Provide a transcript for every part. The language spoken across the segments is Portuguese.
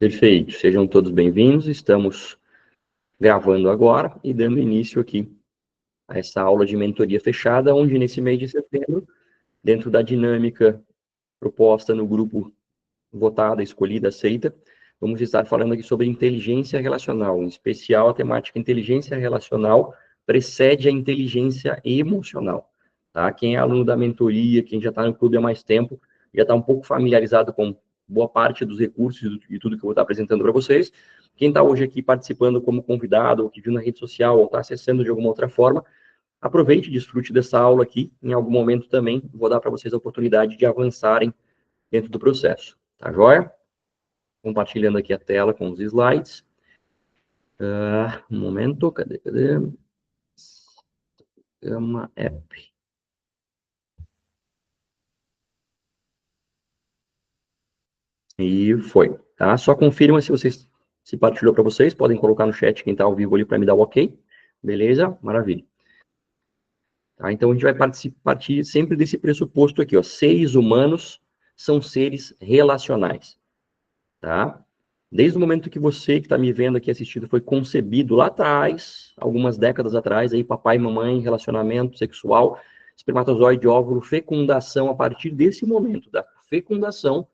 Perfeito, sejam todos bem-vindos. Estamos gravando agora e dando início aqui a essa aula de mentoria fechada, onde nesse mês de setembro, dentro da dinâmica proposta no grupo votada, escolhida, aceita, vamos estar falando aqui sobre inteligência relacional, em especial a temática inteligência relacional precede a inteligência emocional. Tá? Quem é aluno da mentoria, quem já está no clube há mais tempo, já está um pouco familiarizado com boa parte dos recursos e tudo que eu vou estar apresentando para vocês. Quem está hoje aqui participando como convidado, ou que viu na rede social, ou está acessando de alguma outra forma, aproveite e desfrute dessa aula aqui. Em algum momento também vou dar para vocês a oportunidade de avançarem dentro do processo. Tá joia? Compartilhando aqui a tela com os slides. Um momento, cadê? Gama App. E foi, tá? Só confirma se partilhou para vocês, podem colocar no chat quem está ao vivo ali para me dar o ok. Beleza? Maravilha. Tá? Então a gente vai partir sempre desse pressuposto aqui, ó. Seres humanos são seres relacionais, tá? Desde o momento que você que está me vendo aqui assistindo foi concebido lá atrás, algumas décadas atrás, aí papai e mamãe, relacionamento sexual, espermatozoide, óvulo, fecundação, a partir desse momento da fecundação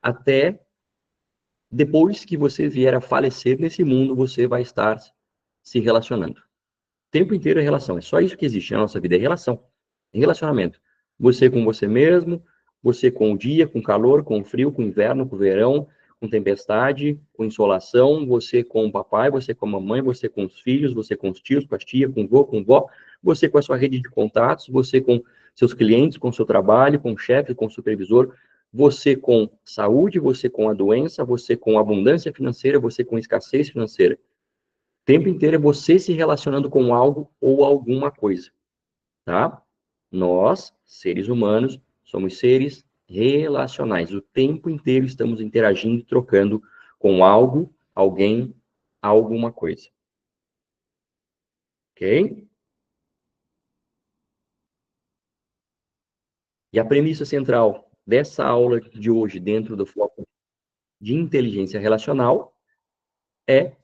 até depois que você vier a falecer nesse mundo, você vai estar se relacionando. O tempo inteiro é relação, é só isso que existe na nossa vida, é relação, é relacionamento. Você com você mesmo, você com o dia, com o calor, com o frio, com o inverno, com o verão, com tempestade, com insolação, você com o papai, você com a mamãe, você com os filhos, você com os tios, com as tias, com o vô, com o vó, você com a sua rede de contatos, você com seus clientes, com o seu trabalho, com o chefe, com o supervisor, você com saúde, você com a doença, você com abundância financeira, você com escassez financeira. O tempo inteiro é você se relacionando com algo ou alguma coisa, tá? Nós, seres humanos, somos seres relacionais. O tempo inteiro estamos interagindo, trocando com algo, alguém, alguma coisa. Ok? E a premissa central dessa aula de hoje, dentro do foco de inteligência relacional, é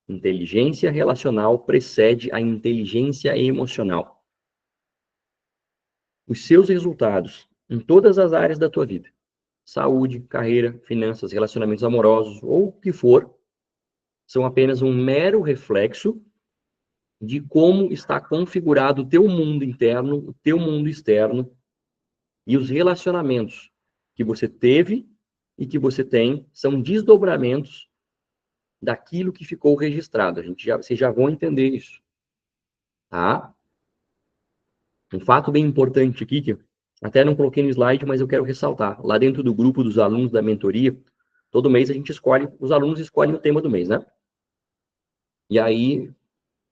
inteligência relacional precede a inteligência emocional. Os seus resultados em todas as áreas da tua vida, saúde, carreira, finanças, relacionamentos amorosos ou o que for, são apenas um mero reflexo de como está configurado o teu mundo interno, o teu mundo externo e os relacionamentos que você teve e que você tem são desdobramentos daquilo que ficou registrado. Vocês já vão entender isso, tá? Um fato bem importante aqui, que até não coloquei no slide, mas eu quero ressaltar. Lá dentro do grupo dos alunos da mentoria, todo mês a gente escolhe, os alunos escolhem o tema do mês, né? E aí,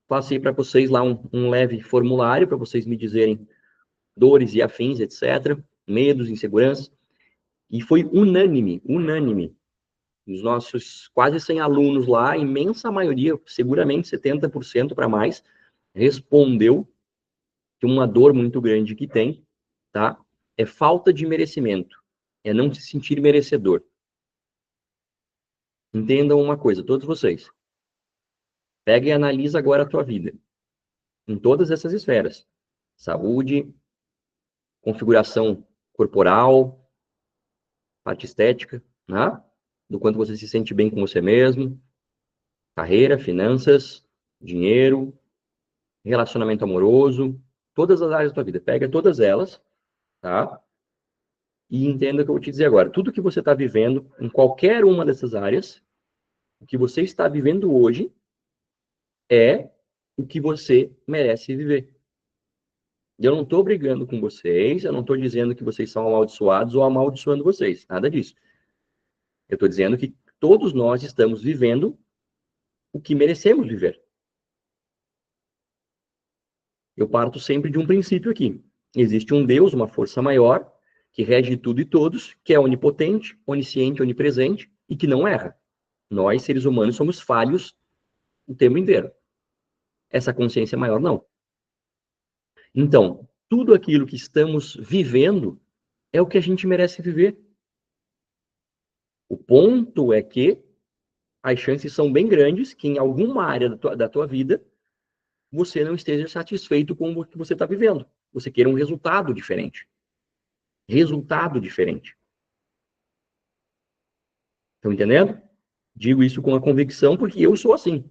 passei para vocês lá um leve formulário para vocês me dizerem dores e afins, etc., medos, inseguranças. E foi unânime. Os nossos quase 100 alunos lá, a imensa maioria, seguramente 70% para mais, respondeu que uma dor muito grande que tem, tá? É falta de merecimento. É não se sentir merecedor. Entendam uma coisa, todos vocês. Pega e analisa agora a tua vida. Em todas essas esferas. Saúde, configuração corporal, parte estética, né? Do quanto você se sente bem com você mesmo, carreira, finanças, dinheiro, relacionamento amoroso, todas as áreas da tua vida. Pega todas elas, tá? E entenda o que eu vou te dizer agora. Tudo que você está vivendo em qualquer uma dessas áreas, o que você está vivendo hoje é o que você merece viver. Eu não estou brigando com vocês, eu não estou dizendo que vocês são amaldiçoados ou amaldiçoando vocês, nada disso. Eu estou dizendo que todos nós estamos vivendo o que merecemos viver. Eu parto sempre de um princípio aqui. Existe um Deus, uma força maior, que rege tudo e todos, que é onipotente, onisciente, onipresente e que não erra. Nós, seres humanos, somos falhos o tempo inteiro. Essa consciência maior, não. Então, tudo aquilo que estamos vivendo é o que a gente merece viver. O ponto é que as chances são bem grandes que em alguma área da tua vida você não esteja satisfeito com o que você está vivendo. Você queira um resultado diferente. Resultado diferente. Estão entendendo? Digo isso com a convicção porque eu sou assim.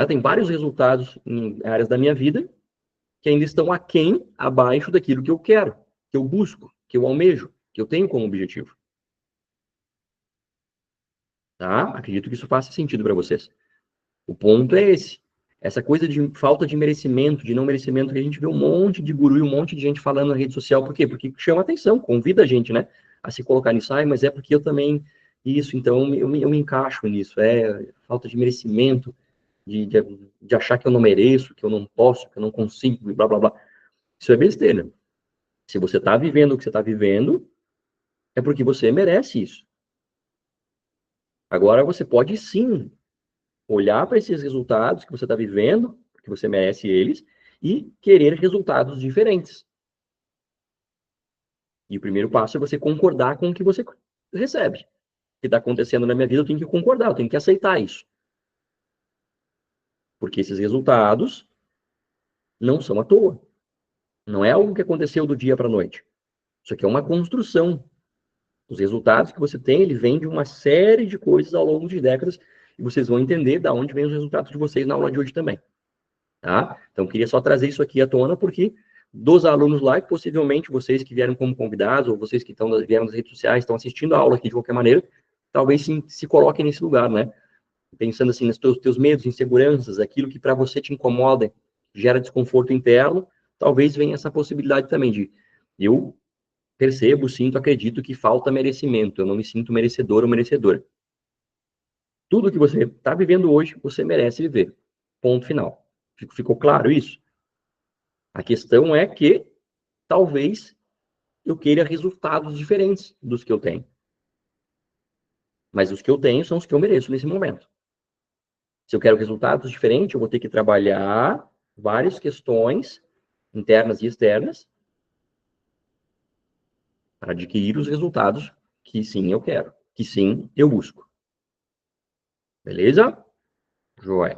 Tem vários resultados em áreas da minha vida que ainda estão aquém, abaixo daquilo que eu quero, que eu busco, que eu almejo, que eu tenho como objetivo. Tá? Acredito que isso faça sentido para vocês. O ponto é esse. Essa coisa de falta de merecimento, de não merecimento, que a gente vê um monte de guru e um monte de gente falando na rede social. Por quê? Porque chama atenção, convida a gente, né? A se colocar nisso. Mas é porque eu também... Isso, então eu me encaixo nisso. É falta de merecimento, de achar que eu não mereço, que eu não posso, que eu não consigo, e blá, blá, blá. Isso é besteira. Se você está vivendo o que você está vivendo, é porque você merece isso. Agora, você pode sim olhar para esses resultados que você está vivendo, porque você merece eles, e querer resultados diferentes. E o primeiro passo é você concordar com o que você recebe. O que está acontecendo na minha vida, eu tenho que concordar, eu tenho que aceitar isso. Porque esses resultados não são à toa. Não é algo que aconteceu do dia para a noite. Isso aqui é uma construção. Os resultados que você tem, ele vem de uma série de coisas ao longo de décadas, e vocês vão entender de onde vêm os resultados de vocês na aula de hoje também. Tá? Então, queria só trazer isso aqui à tona, porque dos alunos lá, que possivelmente vocês que vieram como convidados, ou vocês que vieram das redes sociais, estão assistindo a aula aqui de qualquer maneira, talvez se coloquem nesse lugar, né? Pensando assim, nos teus medos, inseguranças, aquilo que para você te incomoda, gera desconforto interno, talvez venha essa possibilidade também de eu percebo, sinto, acredito que falta merecimento, eu não me sinto merecedor ou merecedora. Tudo que você está vivendo hoje, você merece viver. Ponto final. Ficou claro isso? A questão é que talvez eu queira resultados diferentes dos que eu tenho. Mas os que eu tenho são os que eu mereço nesse momento. Se eu quero resultados diferentes, eu vou ter que trabalhar várias questões internas e externas para adquirir os resultados que sim eu quero, que sim eu busco. Beleza? Joia.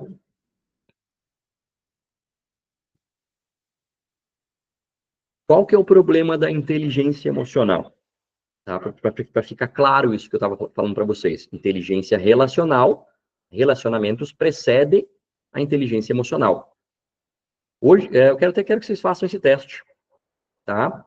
Qual que é o problema da inteligência emocional? Tá? Para ficar claro isso que eu estava falando para vocês. Inteligência relacional, relacionamentos precedem a inteligência emocional. Hoje, eu quero que vocês façam esse teste, tá?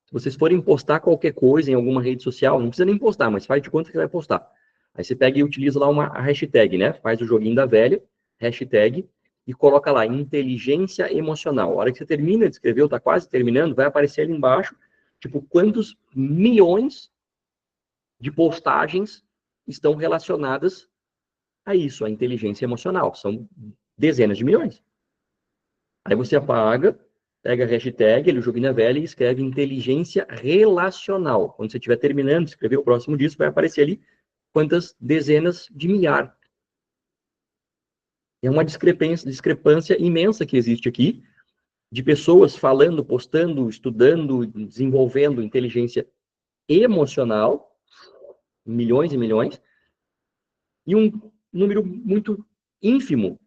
Se vocês forem postar qualquer coisa em alguma rede social, não precisa nem postar, mas faz de conta que vai postar. Aí você pega e utiliza lá uma hashtag, né? Faz o joguinho da velha, hashtag, e coloca lá, inteligência emocional. A hora que você termina de escrever, ou tá quase terminando, vai aparecer ali embaixo, tipo, quantos milhões de postagens estão relacionadas a isso, a inteligência emocional. São dezenas de milhões. Aí você apaga, pega a hashtag, ele joguinho na velha e escreve inteligência relacional. Quando você estiver terminando de escrever o próximo disso, vai aparecer ali quantas dezenas de milhares. É uma discrepância imensa que existe aqui de pessoas falando, postando, estudando, desenvolvendo inteligência emocional, milhões e milhões, e um número muito ínfimo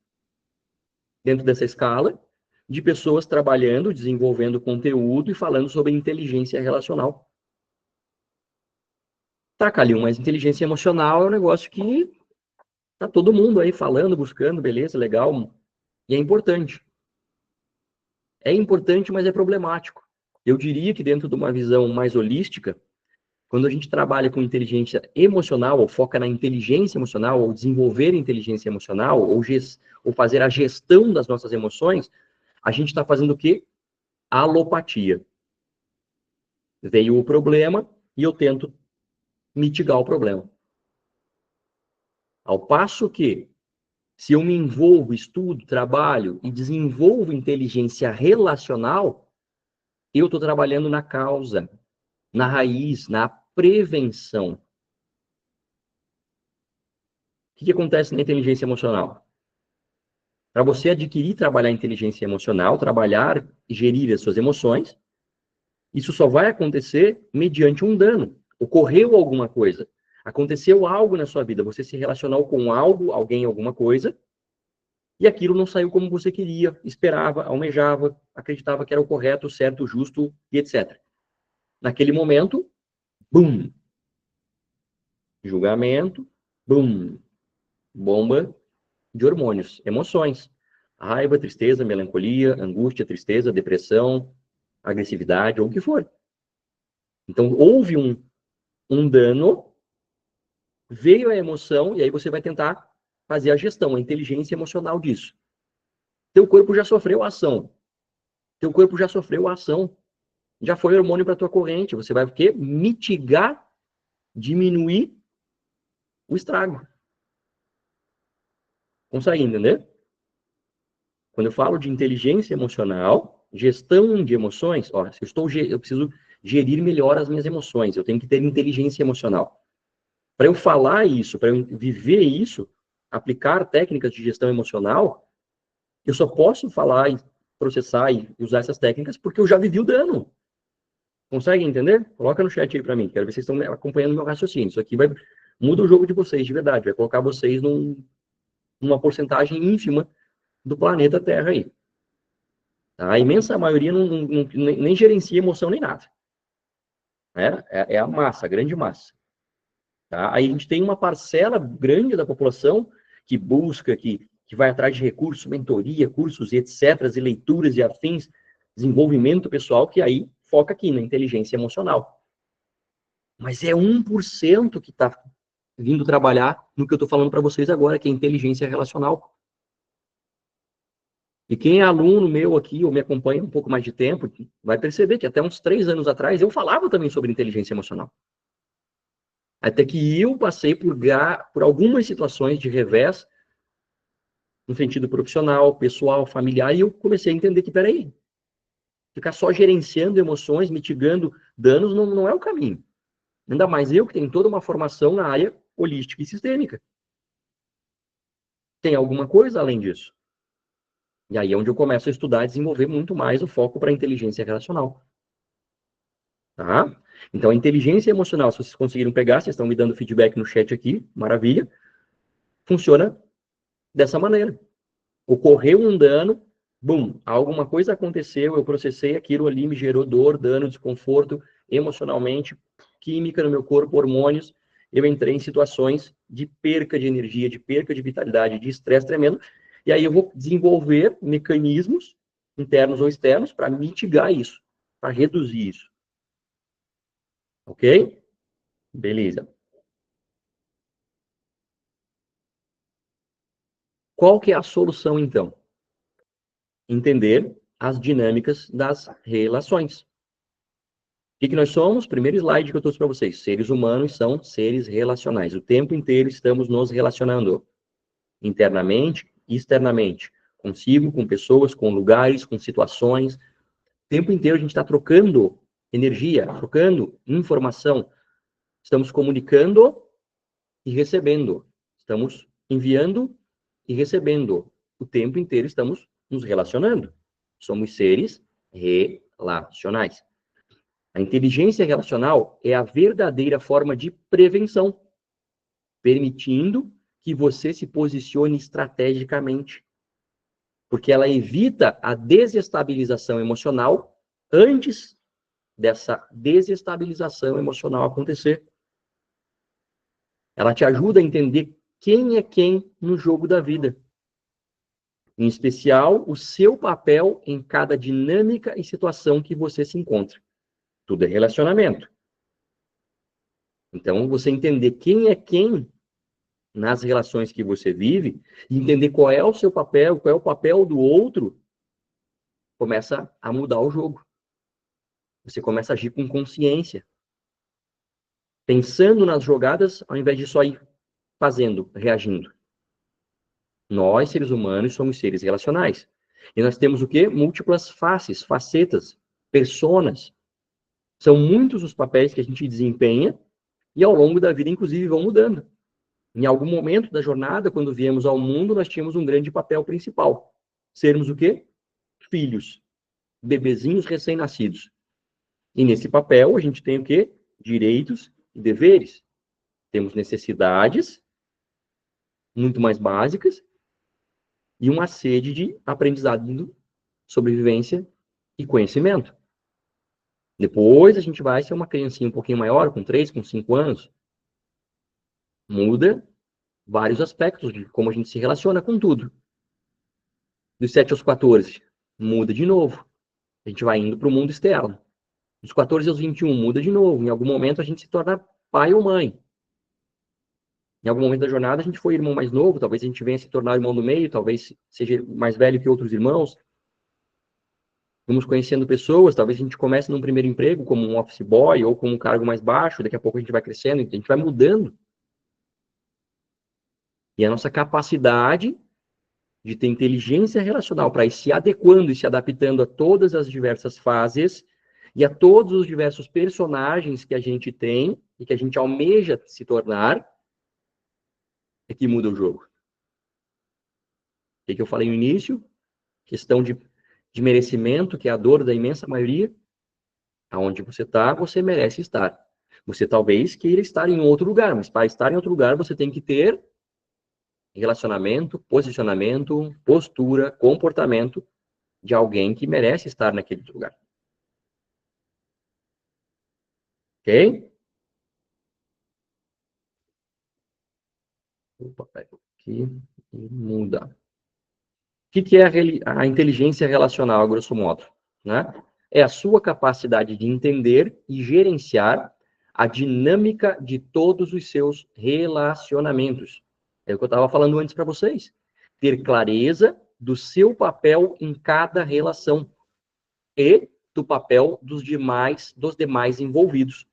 dentro dessa escala de pessoas trabalhando, desenvolvendo conteúdo e falando sobre inteligência relacional. Tá, Calil, mas inteligência emocional é um negócio que tá todo mundo aí falando, buscando, beleza, legal, e é importante. É importante, mas é problemático. Eu diria que dentro de uma visão mais holística, quando a gente trabalha com inteligência emocional, ou foca na inteligência emocional, ou desenvolver inteligência emocional, ou fazer a gestão das nossas emoções, a gente está fazendo o quê? Alopatia. Veio o problema e eu tento mitigar o problema. Ao passo que, se eu me envolvo, estudo, trabalho e desenvolvo inteligência relacional, eu estou trabalhando na causa, na raiz, na prevenção. O que acontece na inteligência emocional? Para você adquirir, trabalhar inteligência emocional, trabalhar e gerir as suas emoções, isso só vai acontecer mediante um dano. Ocorreu alguma coisa. Aconteceu algo na sua vida, você se relacionou com algo, alguém, alguma coisa, e aquilo não saiu como você queria, esperava, almejava, acreditava que era o correto, o certo, o justo e etc. Naquele momento, bum, julgamento, bum, bomba de hormônios, emoções. Raiva, tristeza, melancolia, angústia, tristeza, depressão, agressividade, ou o que for. Então, houve um dano, veio a emoção, e aí você vai tentar fazer a gestão, a inteligência emocional disso. Teu corpo já sofreu a ação. Teu corpo já sofreu a ação. Já foi hormônio para tua corrente. Você vai o quê? Mitigar, diminuir o estrago. Consegue entender? Quando eu falo de inteligência emocional, gestão de emoções, ó, se eu preciso gerir melhor as minhas emoções, eu tenho que ter inteligência emocional. Para eu falar isso, para eu viver isso, aplicar técnicas de gestão emocional, eu só posso falar e processar e usar essas técnicas porque eu já vivi o dano. Consegue entender? Coloca no chat aí para mim. Quero ver se vocês estão acompanhando meu raciocínio. Isso aqui muda o jogo de vocês, de verdade. Vai colocar vocês numa porcentagem ínfima do planeta Terra aí. Tá? A imensa maioria nem gerencia emoção nem nada. Né? É a massa, a grande massa. Tá? Aí a gente tem uma parcela grande da população que busca, que vai atrás de recursos, mentoria, cursos e etc., e leituras e afins, desenvolvimento pessoal, que aí foca aqui na inteligência emocional. Mas é 1% que está vindo trabalhar no que eu estou falando para vocês agora, que é inteligência relacional. E quem é aluno meu aqui, ou me acompanha um pouco mais de tempo, vai perceber que até uns 3 anos atrás eu falava também sobre inteligência emocional. Até que eu passei por algumas situações de revés, no sentido profissional, pessoal, familiar, e eu comecei a entender que, peraí, ficar só gerenciando emoções, mitigando danos, não é o caminho. Ainda mais eu que tenho toda uma formação na área holística e sistêmica. Tem alguma coisa além disso? E aí é onde eu começo a estudar e desenvolver muito mais o foco para a inteligência relacional. Tá? Então, a inteligência emocional, se vocês conseguiram pegar, vocês estão me dando feedback no chat aqui, maravilha, funciona dessa maneira. Ocorreu um dano, bum, alguma coisa aconteceu, eu processei aquilo ali, me gerou dor, dano, desconforto, emocionalmente, química no meu corpo, hormônios, eu entrei em situações de perca de energia, de perca de vitalidade, de estresse tremendo, e aí eu vou desenvolver mecanismos internos ou externos para mitigar isso, para reduzir isso. Ok? Beleza. Qual que é a solução, então? Entender as dinâmicas das relações. O que nós somos? Primeiro slide que eu trouxe para vocês. Seres humanos são seres relacionais. O tempo inteiro estamos nos relacionando. Internamente e externamente. Consigo, com pessoas, com lugares, com situações. O tempo inteiro a gente está trocando energia, trocando informação. Estamos comunicando e recebendo. Estamos enviando e recebendo. O tempo inteiro estamos nos relacionando. Somos seres relacionais. A inteligência relacional é a verdadeira forma de prevenção, permitindo que você se posicione estrategicamente, porque ela evita a desestabilização emocional antes dessa desestabilização emocional acontecer. Ela te ajuda a entender quem é quem no jogo da vida. Em especial, o seu papel em cada dinâmica e situação que você se encontra. Tudo é relacionamento. Então, você entender quem é quem nas relações que você vive, e entender qual é o seu papel, qual é o papel do outro, começa a mudar o jogo. Você começa a agir com consciência, pensando nas jogadas, ao invés de só ir fazendo, reagindo. Nós, seres humanos, somos seres relacionais. E nós temos o quê? Múltiplas faces, facetas, personas. São muitos os papéis que a gente desempenha e ao longo da vida, inclusive, vão mudando. Em algum momento da jornada, quando viemos ao mundo, nós tínhamos um grande papel principal. Sermos o quê? Filhos, bebezinhos recém-nascidos. E nesse papel, a gente tem o quê? Direitos e deveres. Temos necessidades muito mais básicas e uma sede de aprendizado, sobrevivência e conhecimento. Depois a gente vai ser uma criancinha um pouquinho maior, com 3, com 5 anos. Muda vários aspectos de como a gente se relaciona com tudo. Dos 7 aos 14, muda de novo. A gente vai indo para o mundo externo. Dos 14 aos 21, muda de novo. Em algum momento a gente se torna pai ou mãe. Em algum momento da jornada a gente foi irmão mais novo, talvez a gente venha se tornar irmão do meio, talvez seja mais velho que outros irmãos. Vamos conhecendo pessoas, talvez a gente comece num primeiro emprego como um office boy ou como um cargo mais baixo, daqui a pouco a gente vai crescendo, a gente vai mudando. E a nossa capacidade de ter inteligência relacional para ir se adequando e se adaptando a todas as diversas fases e a todos os diversos personagens que a gente tem e que a gente almeja se tornar, é que muda o jogo. O que eu falei no início? Questão de merecimento, que é a dor da imensa maioria. Aonde você está, você merece estar. Você talvez queira estar em outro lugar, mas para estar em outro lugar, você tem que ter relacionamento, posicionamento, postura, comportamento de alguém que merece estar naquele lugar. Ok? Opa, pega aqui e muda. O que é a inteligência relacional, grosso modo? Né? É a sua capacidade de entender e gerenciar a dinâmica de todos os seus relacionamentos. É o que eu estava falando antes para vocês. Ter clareza do seu papel em cada relação e do papel dos demais envolvidos.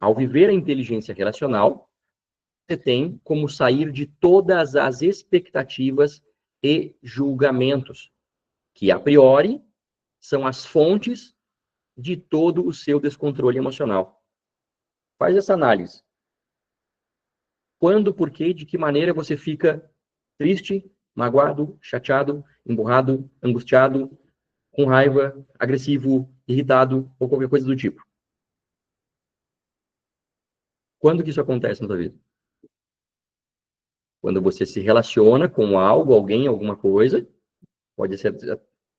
Ao viver a inteligência relacional, você tem como sair de todas as expectativas e julgamentos, que a priori são as fontes de todo o seu descontrole emocional. Faz essa análise. Quando, por quê, de que maneira você fica triste, magoado, chateado, emburrado, angustiado, com raiva, agressivo, irritado ou qualquer coisa do tipo? Quando que isso acontece na sua vida? Quando você se relaciona com algo, alguém, alguma coisa, pode ser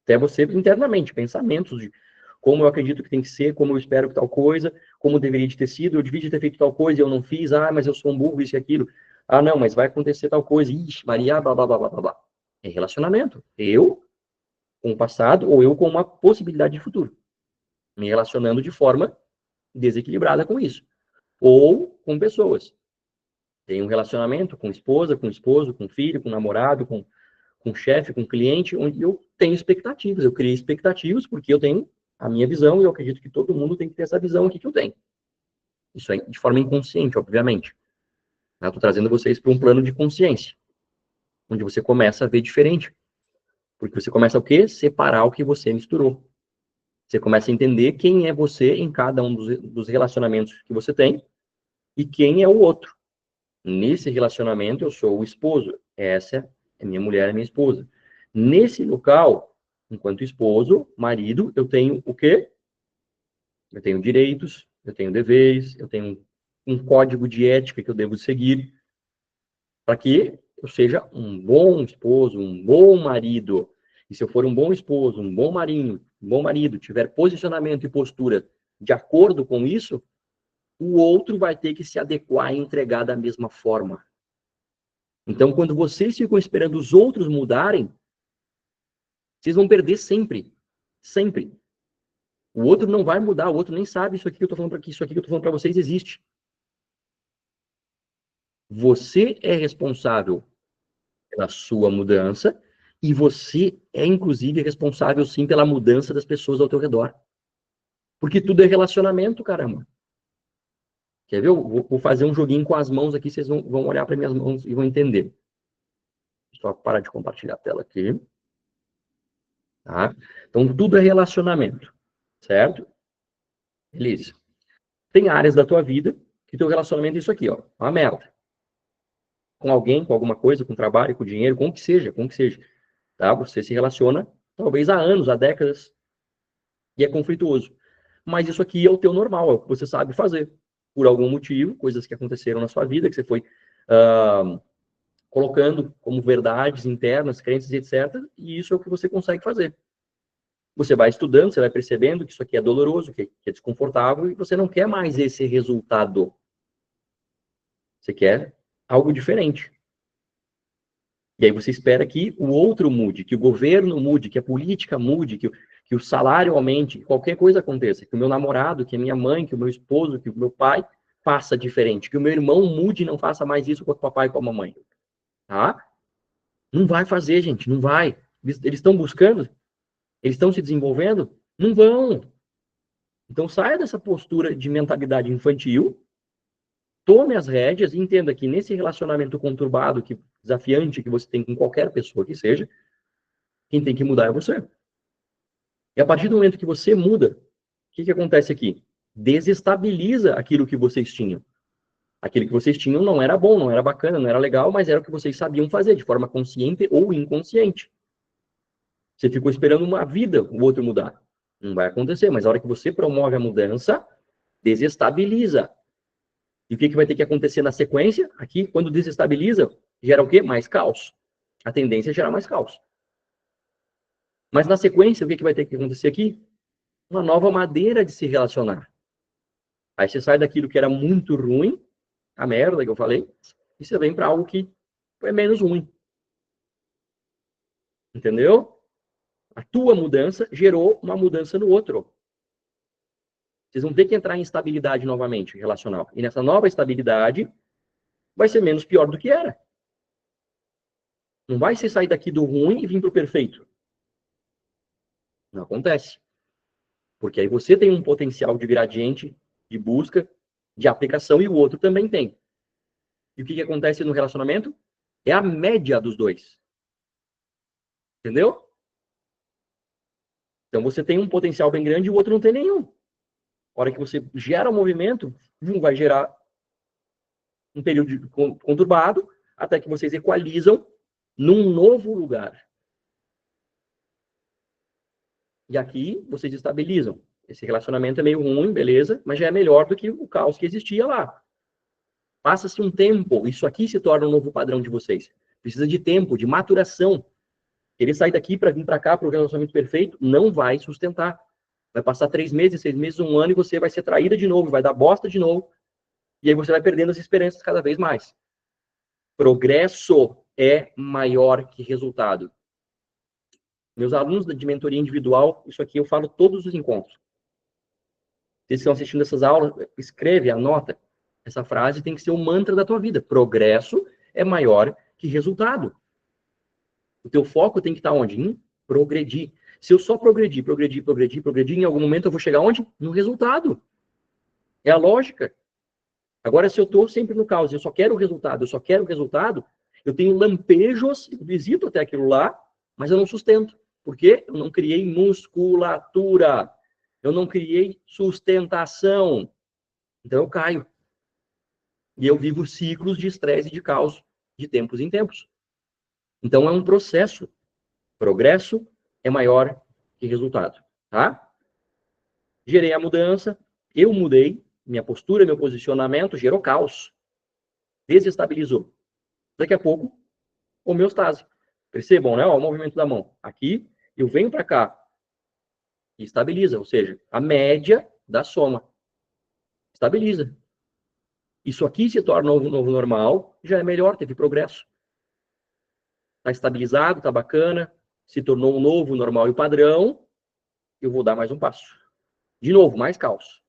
até você internamente, pensamentos de como eu acredito que tem que ser, como eu espero que tal coisa, como deveria de ter sido, eu devia ter feito tal coisa e eu não fiz, mas eu sou um burro, isso e aquilo. Não, mas vai acontecer tal coisa, ixi, Maria, blá, blá, blá, blá, blá. É relacionamento. Eu com o passado ou eu com uma possibilidade de futuro. Me relacionando de forma desequilibrada com isso. Ou com pessoas. Tem um relacionamento com esposa, com esposo, com filho, com namorado, com chefe, com cliente, onde eu tenho expectativas. Eu criei expectativas porque eu tenho a minha visão e eu acredito que todo mundo tem que ter essa visão aqui que eu tenho. Isso aí de forma inconsciente, obviamente. Eu estou trazendo vocês para um plano de consciência, onde você começa a ver diferente. Porque você começa o quê? Separar o que você misturou. Você começa a entender quem é você em cada um dos relacionamentos que você tem e quem é o outro. Nesse relacionamento, eu sou o esposo. Essa é minha mulher, é minha esposa. Nesse local, enquanto esposo, marido, eu tenho o quê? Eu tenho direitos, eu tenho deveres, eu tenho um código de ética que eu devo seguir para que eu seja um bom esposo, um bom marido. E se eu for um bom esposo, um bom marido, tiver posicionamento e postura de acordo com isso, o outro vai ter que se adequar e entregar da mesma forma. Então, quando vocês ficam esperando os outros mudarem, vocês vão perder sempre. Sempre. O outro não vai mudar, o outro nem sabe isso aqui que eu tô falando para isso aqui que eu tô falando para vocês existe. Você é responsável pela sua mudança e você é, inclusive, responsável, sim, pela mudança das pessoas ao teu redor. Porque tudo é relacionamento, caramba. Quer ver? Eu vou fazer um joguinho com as mãos aqui, vocês vão olhar para minhas mãos e vão entender. Só parar de compartilhar a tela aqui. Tá? Então, tudo é relacionamento, certo? Beleza. Tem áreas da tua vida que teu relacionamento é isso aqui, ó, uma merda. Com alguém, com alguma coisa, com trabalho, com dinheiro, com o que seja, tá? Você se relaciona talvez há anos, há décadas, e é conflituoso. Mas isso aqui é o teu normal, é o que você sabe fazer. por algum motivo, coisas que aconteceram na sua vida, que você foi colocando como verdades internas, crenças, etc. E isso é o que você consegue fazer. Você vai estudando, você vai percebendo que isso aqui é doloroso, que é desconfortável, e você não quer mais esse resultado. Você quer algo diferente. E aí você espera que o outro mude, que o governo mude, que a política mude, que o salário aumente, que qualquer coisa aconteça, que o meu namorado, que a minha mãe, que o meu esposo, que o meu pai faça diferente, que o meu irmão mude e não faça mais isso com o papai e com a mamãe. Tá? Não vai fazer, gente, não vai. Eles estão buscando, eles estão se desenvolvendo, não vão. Então saia dessa postura de mentalidade infantil, tome as rédeas e entenda que nesse relacionamento conturbado, desafiante que você tem com qualquer pessoa que seja, quem tem que mudar é você. E a partir do momento que você muda, o que acontece aqui? Desestabiliza aquilo que vocês tinham. Aquilo que vocês tinham não era bom, não era bacana, não era legal, mas era o que vocês sabiam fazer, de forma consciente ou inconsciente. Você ficou esperando uma vida o outro mudar. Não vai acontecer, mas a hora que você promove a mudança, desestabiliza. E o que vai ter que acontecer na sequência? Aqui, quando desestabiliza, gera o quê? Mais caos. A tendência é gerar mais caos. Mas na sequência, o que vai ter que acontecer aqui? Uma nova maneira de se relacionar. Aí você sai daquilo que era muito ruim, a merda que eu falei, e você vem para algo que é menos ruim. Entendeu? A tua mudança gerou uma mudança no outro. Vocês vão ter que entrar em estabilidade novamente, relacional. E nessa nova estabilidade, vai ser menos pior do que era. Não vai ser sair daqui do ruim e vir para o perfeito. Não acontece. Porque aí você tem um potencial de gradiente, de busca, de aplicação, e o outro também tem. E o que acontece no relacionamento? É a média dos dois. Entendeu? Então você tem um potencial bem grande e o outro não tem nenhum. A hora que você gera um movimento, vai gerar um período conturbado, até que vocês equalizam num novo lugar. E aqui vocês estabilizam. Esse relacionamento é meio ruim, beleza, mas já é melhor do que o caos que existia lá. Passa-se um tempo, isso aqui se torna um novo padrão de vocês. Precisa de tempo, de maturação. Querer sair daqui para vir para cá para o relacionamento perfeito não vai sustentar. Vai passar 3 meses, 6 meses, 1 ano e você vai ser traída de novo, vai dar bosta de novo. E aí você vai perdendo as esperanças cada vez mais. Progresso é maior que resultado. Meus alunos de mentoria individual, isso aqui eu falo todos os encontros. Vocês estão assistindo essas aulas, escreve, anota. Essa frase tem que ser o mantra da tua vida. Progresso é maior que resultado. O teu foco tem que estar onde? Em progredir. Se eu só progredir, em algum momento eu vou chegar onde? No resultado. É a lógica. Agora, se eu estou sempre no caos, eu só quero o resultado, eu tenho lampejos, eu visito até aquilo lá, mas eu não sustento. Por quê? Eu não criei musculatura. Eu não criei sustentação. Então eu caio. E eu vivo ciclos de estresse e de caos de tempos em tempos. Então é um processo. Progresso é maior que resultado, tá? Gerei a mudança, eu mudei, minha postura, meu posicionamento gerou caos. Desestabilizou. Daqui a pouco, homeostase. Percebam, né? Ó, o movimento da mão. Aqui, eu venho para cá e estabiliza, ou seja, a média da soma. Estabiliza. Isso aqui se torna um novo normal, já é melhor, teve progresso. Está estabilizado, está bacana, se tornou um novo normal e padrão, eu vou dar mais um passo. De novo, mais caos.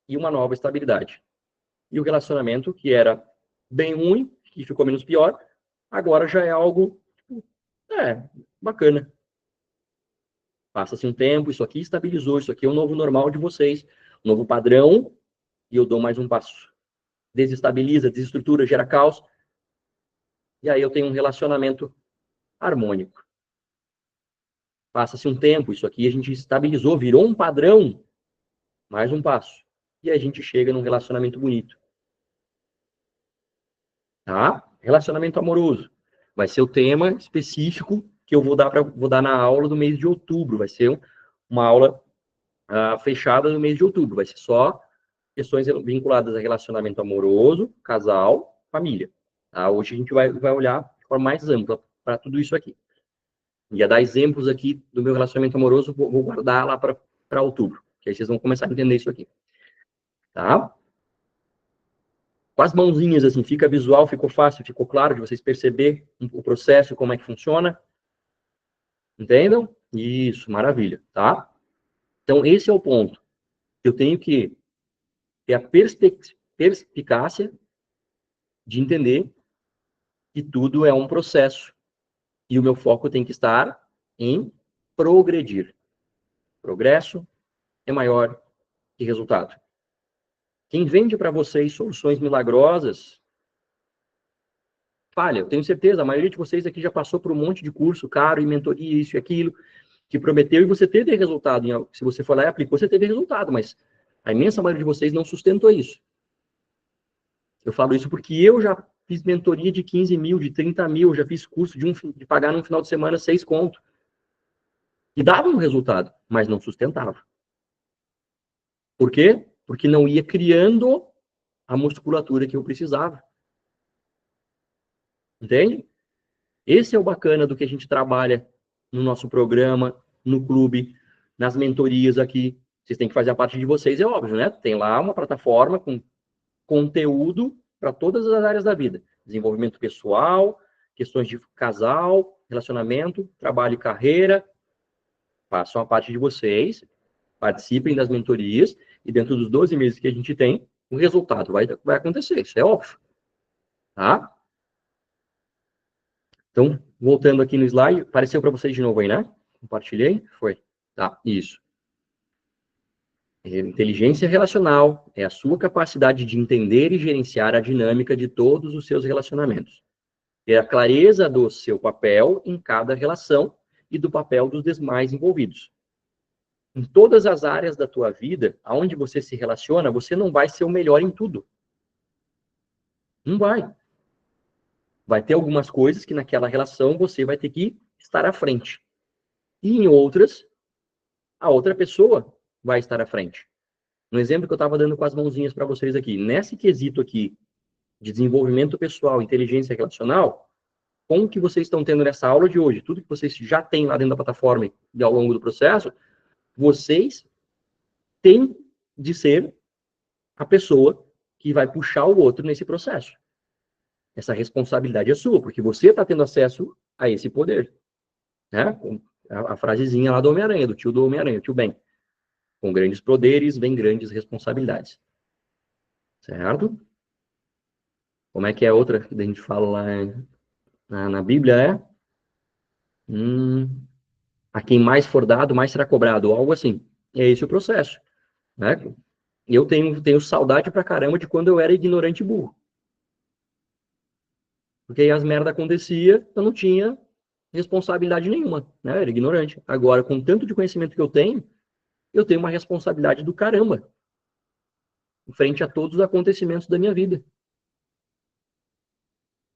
E uma nova estabilidade. E o relacionamento, que era bem ruim, que ficou menos pior, agora já é algo bacana. Passa-se um tempo, isso aqui estabilizou, isso aqui é o novo normal de vocês, novo padrão, e eu dou mais um passo. Desestabiliza, desestrutura, gera caos, e aí eu tenho um relacionamento harmônico. Passa-se um tempo, isso aqui a gente estabilizou, virou um padrão, mais um passo. E a gente chega num relacionamento bonito. Tá? Relacionamento amoroso. Vai ser o tema específico que eu vou dar na aula do mês de outubro. Vai ser uma aula fechada no mês de outubro. Vai ser só questões vinculadas a relacionamento amoroso, casal, família. Tá? Hoje a gente vai olhar de forma mais ampla para tudo isso aqui. Ia dar exemplos aqui do meu relacionamento amoroso, vou guardar lá para outubro, que aí vocês vão começar a entender isso aqui. Tá? Com as mãozinhas, assim, fica visual, ficou fácil, ficou claro de vocês perceber o processo, como é que funciona? Entendam? Isso, maravilha, tá? Então, esse é o ponto. Eu tenho que ter a perspicácia de entender que tudo é um processo. E o meu foco tem que estar em progredir. Progresso é maior que resultado. Quem vende para vocês soluções milagrosas, falha. Eu tenho certeza, a maioria de vocês aqui já passou por um monte de curso caro e mentoria, isso e aquilo, que prometeu e você teve resultado. Se você for lá e aplicou, você teve resultado, mas a imensa maioria de vocês não sustentou isso. Eu falo isso porque eu já fiz mentoria de 15 mil, de 30 mil, já fiz curso de pagar num final de semana 6 conto. E dava um resultado, mas não sustentava. Por quê? Porque não ia criando a musculatura que eu precisava. Entende? Esse é o bacana do que a gente trabalha no nosso programa, no clube, nas mentorias aqui. Vocês têm que fazer a parte de vocês, é óbvio, né? Tem lá uma plataforma com conteúdo para todas as áreas da vida. Desenvolvimento pessoal, questões de casal, relacionamento, trabalho e carreira. Façam a parte de vocês, participem das mentorias e dentro dos 12 meses que a gente tem, o resultado vai acontecer, isso é óbvio. Tá? Então, voltando aqui no slide, apareceu para vocês de novo aí, né? Compartilhei? Foi. Tá, isso. Inteligência relacional é a sua capacidade de entender e gerenciar a dinâmica de todos os seus relacionamentos. Ter a clareza do seu papel em cada relação e do papel dos demais envolvidos. Em todas as áreas da tua vida, aonde você se relaciona, você não vai ser o melhor em tudo. Não vai. Vai ter algumas coisas que naquela relação você vai ter que estar à frente. E em outras, a outra pessoa vai estar à frente. No exemplo que eu estava dando com as mãozinhas para vocês aqui, nesse quesito aqui de desenvolvimento pessoal, inteligência relacional, com o que vocês estão tendo nessa aula de hoje, tudo que vocês já têm lá dentro da plataforma e ao longo do processo, vocês têm de ser a pessoa que vai puxar o outro nesse processo. Essa responsabilidade é sua, porque você está tendo acesso a esse poder. Né? A frasezinha lá do Homem-Aranha, do tio do Homem-Aranha, tio Ben. Com grandes poderes, vem grandes responsabilidades. Certo? Como é que é outra que a gente fala lá na Bíblia? A quem mais for dado, mais será cobrado, ou algo assim. É esse o processo. Né? Eu tenho saudade pra caramba de quando eu era ignorante e burro. Porque aí as merdas aconteciam, eu não tinha responsabilidade nenhuma, né? Eu era ignorante. Agora, com tanto de conhecimento que eu tenho uma responsabilidade do caramba em frente a todos os acontecimentos da minha vida.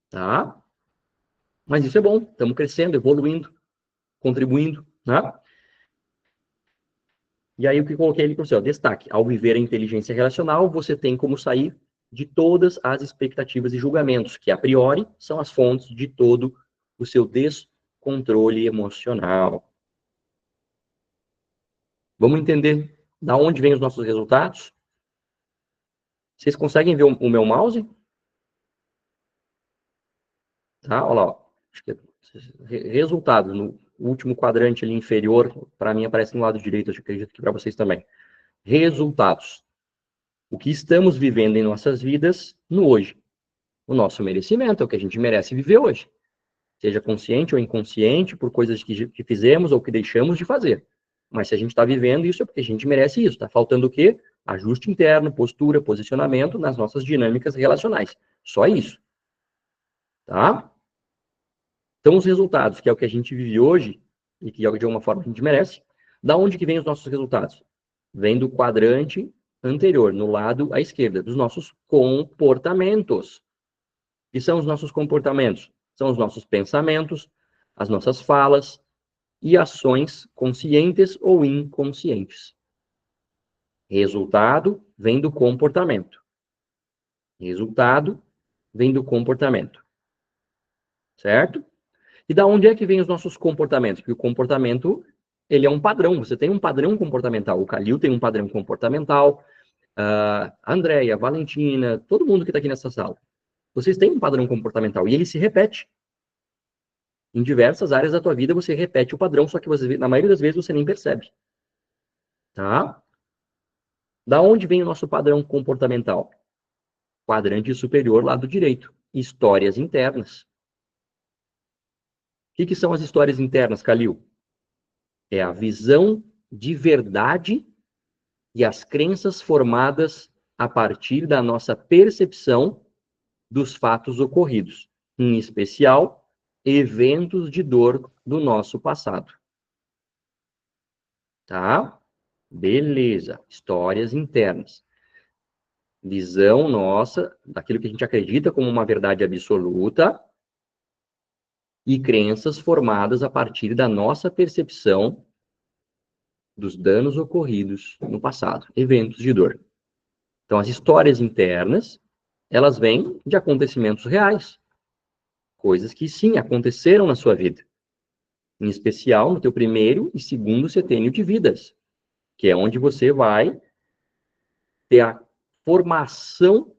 Tá? Mas isso é bom, estamos crescendo, evoluindo, contribuindo, né? E aí o que coloquei ali para o seu destaque, ao viver a inteligência relacional, você tem como sair de todas as expectativas e julgamentos, que a priori são as fontes de todo o seu descontrole emocional. Vamos entender da onde vêm os nossos resultados? Vocês conseguem ver o meu mouse? Tá? Olha lá. Acho que resultados no último quadrante ali inferior, para mim aparece no lado direito, eu acredito que para vocês também. Resultados. O que estamos vivendo em nossas vidas no hoje. O nosso merecimento é o que a gente merece viver hoje. Seja consciente ou inconsciente, por coisas que fizemos ou que deixamos de fazer. Mas se a gente está vivendo isso, é porque a gente merece isso. Está faltando o quê? Ajuste interno, postura, posicionamento nas nossas dinâmicas relacionais. Só isso. Tá? Então, os resultados, que é o que a gente vive hoje, e que de alguma forma a gente merece, da onde que vem os nossos resultados? Vem do quadrante anterior, no lado à esquerda, dos nossos comportamentos. O que são os nossos comportamentos? São os nossos pensamentos, as nossas falas e ações conscientes ou inconscientes. Resultado vem do comportamento. Resultado vem do comportamento. Certo? E da onde é que vem os nossos comportamentos? Porque o comportamento, ele é um padrão. Você tem um padrão comportamental. O Calil tem um padrão comportamental. A Andréia, a Valentina, todo mundo que está aqui nessa sala. Vocês têm um padrão comportamental e ele se repete. Em diversas áreas da tua vida você repete o padrão, só que você, na maioria das vezes você nem percebe. Tá? Da onde vem o nosso padrão comportamental? Quadrante superior, lado direito. Histórias internas. O que são as histórias internas, Calil? É a visão de verdade e as crenças formadas a partir da nossa percepção dos fatos ocorridos, em especial, eventos de dor do nosso passado. Tá? Beleza. Histórias internas. Visão nossa, daquilo que a gente acredita como uma verdade absoluta, e crenças formadas a partir da nossa percepção dos danos ocorridos no passado, eventos de dor. Então, as histórias internas, elas vêm de acontecimentos reais, coisas que, sim, aconteceram na sua vida, em especial no teu primeiro e segundo setênio de vidas, que é onde você vai ter a formação.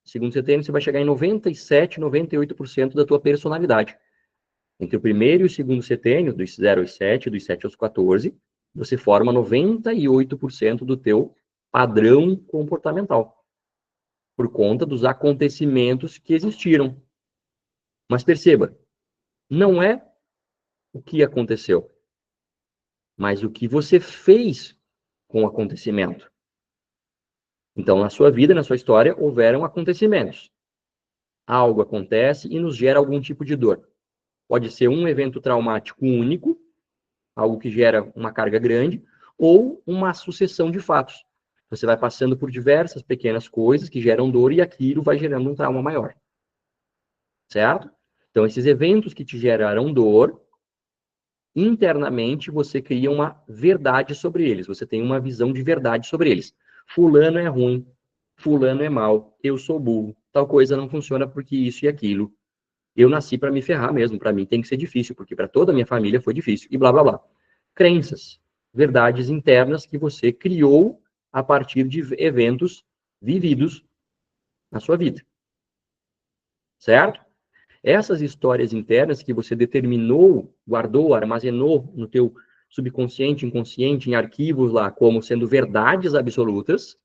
Segundo setênio, você vai chegar em 97, 98% da tua personalidade. Entre o primeiro e o segundo setênio, dos 0 aos 7, dos 7 aos 14, você forma 98% do teu padrão comportamental, por conta dos acontecimentos que existiram. Mas perceba, não é o que aconteceu, mas o que você fez com o acontecimento. Então, na sua vida, na sua história, houveram acontecimentos. Algo acontece e nos gera algum tipo de dor. Pode ser um evento traumático único, algo que gera uma carga grande, ou uma sucessão de fatos. Você vai passando por diversas pequenas coisas que geram dor e aquilo vai gerando um trauma maior. Certo? Então, esses eventos que te geraram dor, internamente você cria uma verdade sobre eles. Você tem uma visão de verdade sobre eles. Fulano é ruim, fulano é mal, eu sou burro, tal coisa não funciona porque isso e aquilo. Eu nasci para me ferrar mesmo, para mim tem que ser difícil, porque para toda a minha família foi difícil, e blá, blá, blá. Crenças, verdades internas que você criou a partir de eventos vividos na sua vida. Certo? Essas histórias internas que você determinou, guardou, armazenou no teu subconsciente, inconsciente, em arquivos lá, como sendo verdades absolutas,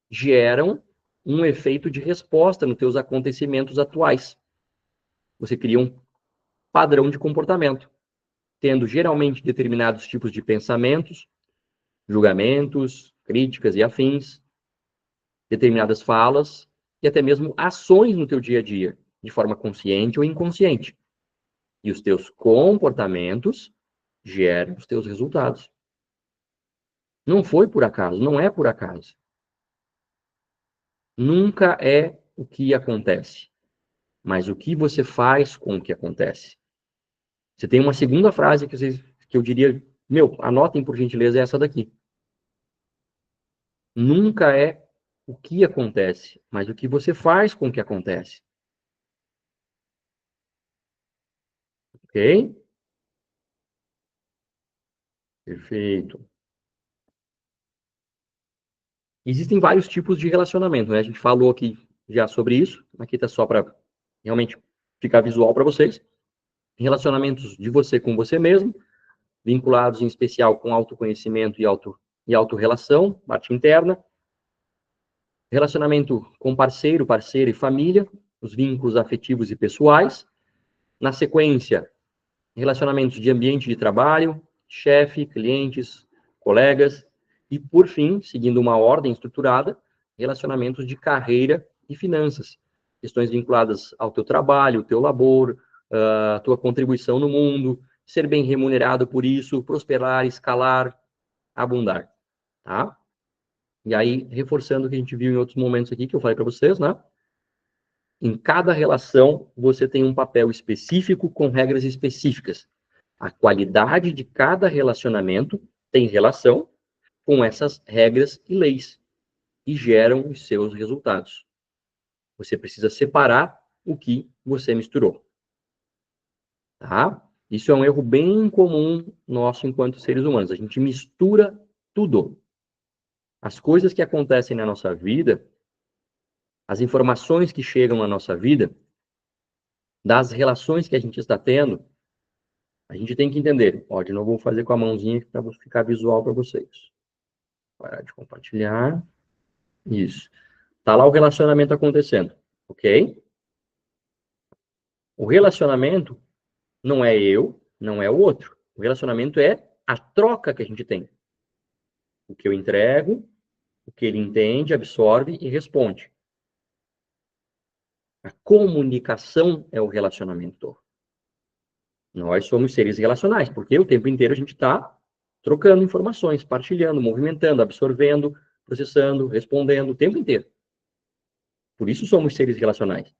geram um efeito de resposta nos teus acontecimentos atuais. Você cria um padrão de comportamento, tendo geralmente determinados tipos de pensamentos, julgamentos, críticas e afins, determinadas falas e até mesmo ações no teu dia a dia, de forma consciente ou inconsciente. E os teus comportamentos geram os teus resultados. Não foi por acaso, não é por acaso. Nunca é o que acontece, mas o que você faz com o que acontece. Você tem uma segunda frase que eu diria, anotem por gentileza, é essa daqui. Nunca é o que acontece, mas o que você faz com o que acontece. Ok? Perfeito. Existem vários tipos de relacionamento, né? A gente falou aqui já sobre isso. Aqui tá só para realmente ficar visual para vocês. Relacionamentos de você com você mesmo, vinculados em especial com autoconhecimento e autorrelação, parte interna. Relacionamento com parceiro, parceira e família, os vínculos afetivos e pessoais. Na sequência, relacionamentos de ambiente de trabalho, chefe, clientes, colegas. E, por fim, seguindo uma ordem estruturada, relacionamentos de carreira e finanças. Questões vinculadas ao teu trabalho, teu labor, a tua contribuição no mundo, ser bem remunerado por isso, prosperar, escalar, abundar. Tá? E aí, reforçando o que a gente viu em outros momentos aqui, que eu falei para vocês, né? Em cada relação, você tem um papel específico com regras específicas. A qualidade de cada relacionamento tem relação com essas regras e leis e geram os seus resultados. Você precisa separar o que você misturou. Tá? Isso é um erro bem comum nosso enquanto seres humanos. A gente mistura tudo. As coisas que acontecem na nossa vida, as informações que chegam na nossa vida, das relações que a gente está tendo, a gente tem que entender. Ó, de novo, vou fazer com a mãozinha para ficar visual para vocês. Parar de compartilhar. Isso. Tá lá o relacionamento acontecendo, ok? O relacionamento não é eu, não é o outro. O relacionamento é a troca que a gente tem. O que eu entrego, o que ele entende, absorve e responde. A comunicação é o relacionamento. Nós somos seres relacionais, porque o tempo inteiro a gente está trocando informações, partilhando, movimentando, absorvendo, processando, respondendo, o tempo inteiro. Por isso somos seres relacionais.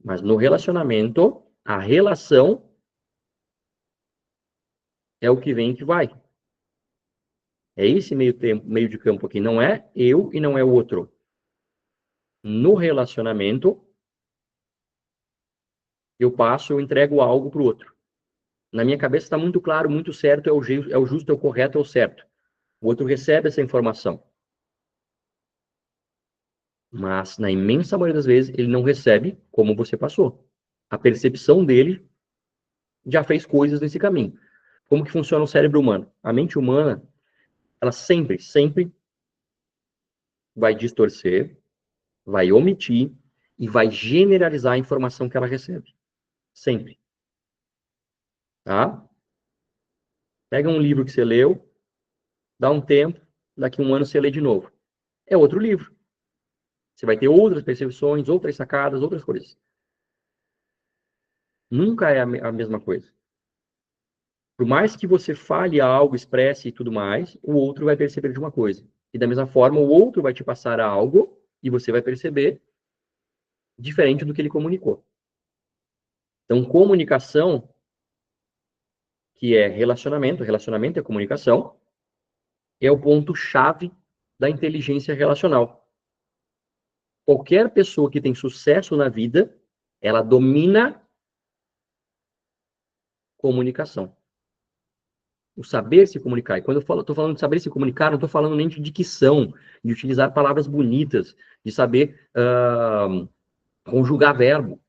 Mas no relacionamento, a relação é o que vem e que vai. É esse meio de campo aqui. Não é eu e não é o outro. No relacionamento, eu entrego algo para o outro. Na minha cabeça está muito claro, muito certo, é o justo, é o correto, é o certo. O outro recebe essa informação. Mas, na imensa maioria das vezes, ele não recebe como você passou. A percepção dele já fez coisas nesse caminho. Como que funciona o cérebro humano? A mente humana, ela sempre, sempre vai distorcer, vai omitir e vai generalizar a informação que ela recebe. Sempre. Tá? Pega um livro que você leu, dá um tempo, daqui a um ano você lê de novo. É outro livro. Você vai ter outras percepções, outras sacadas, outras coisas. Nunca é a mesma coisa. Por mais que você fale algo, expresse e tudo mais, o outro vai perceber de uma coisa. E da mesma forma, o outro vai te passar algo e você vai perceber diferente do que ele comunicou. Então, comunicação, que é relacionamento é comunicação, é o ponto-chave da inteligência relacional. Qualquer pessoa que tem sucesso na vida, ela domina comunicação. O saber se comunicar. E quando eu estou falando de saber se comunicar, não estou falando nem de dicção, de utilizar palavras bonitas, de saber conjugar verbo.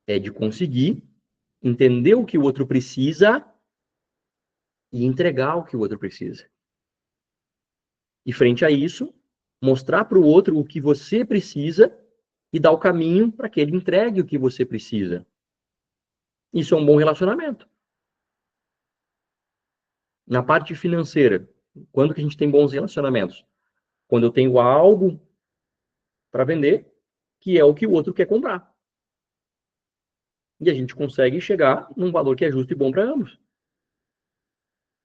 É de conseguir entender o que o outro precisa e entregar o que o outro precisa. E frente a isso, mostrar para o outro o que você precisa e dar o caminho para que ele entregue o que você precisa. Isso é um bom relacionamento. Na parte financeira, quando que a gente tem bons relacionamentos? Quando eu tenho algo para vender, que é o que o outro quer comprar. E a gente consegue chegar num valor que é justo e bom para ambos.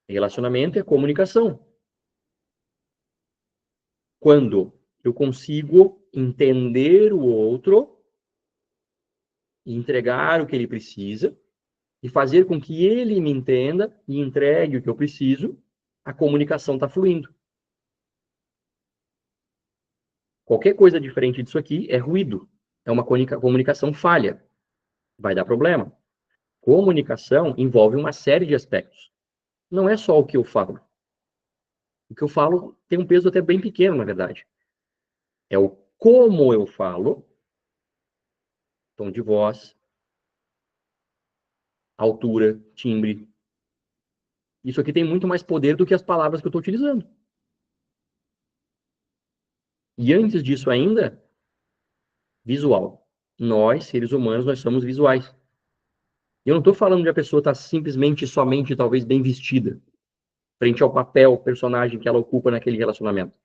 Relacionamento é comunicação. Quando eu consigo entender o outro, entregar o que ele precisa, e fazer com que ele me entenda e entregue o que eu preciso, a comunicação está fluindo. Qualquer coisa diferente disso aqui é ruído. É uma comunicação falha. Vai dar problema. Comunicação envolve uma série de aspectos. Não é só o que eu falo. O que eu falo tem um peso até bem pequeno, na verdade. É o como eu falo, tom de voz, altura, timbre. Isso aqui tem muito mais poder do que as palavras que eu estou utilizando. E antes disso ainda, visual. Nós, seres humanos, nós somos visuais. Eu não estou falando de a pessoa estar simplesmente, somente, talvez, bem vestida, frente ao papel, personagem que ela ocupa naquele relacionamento.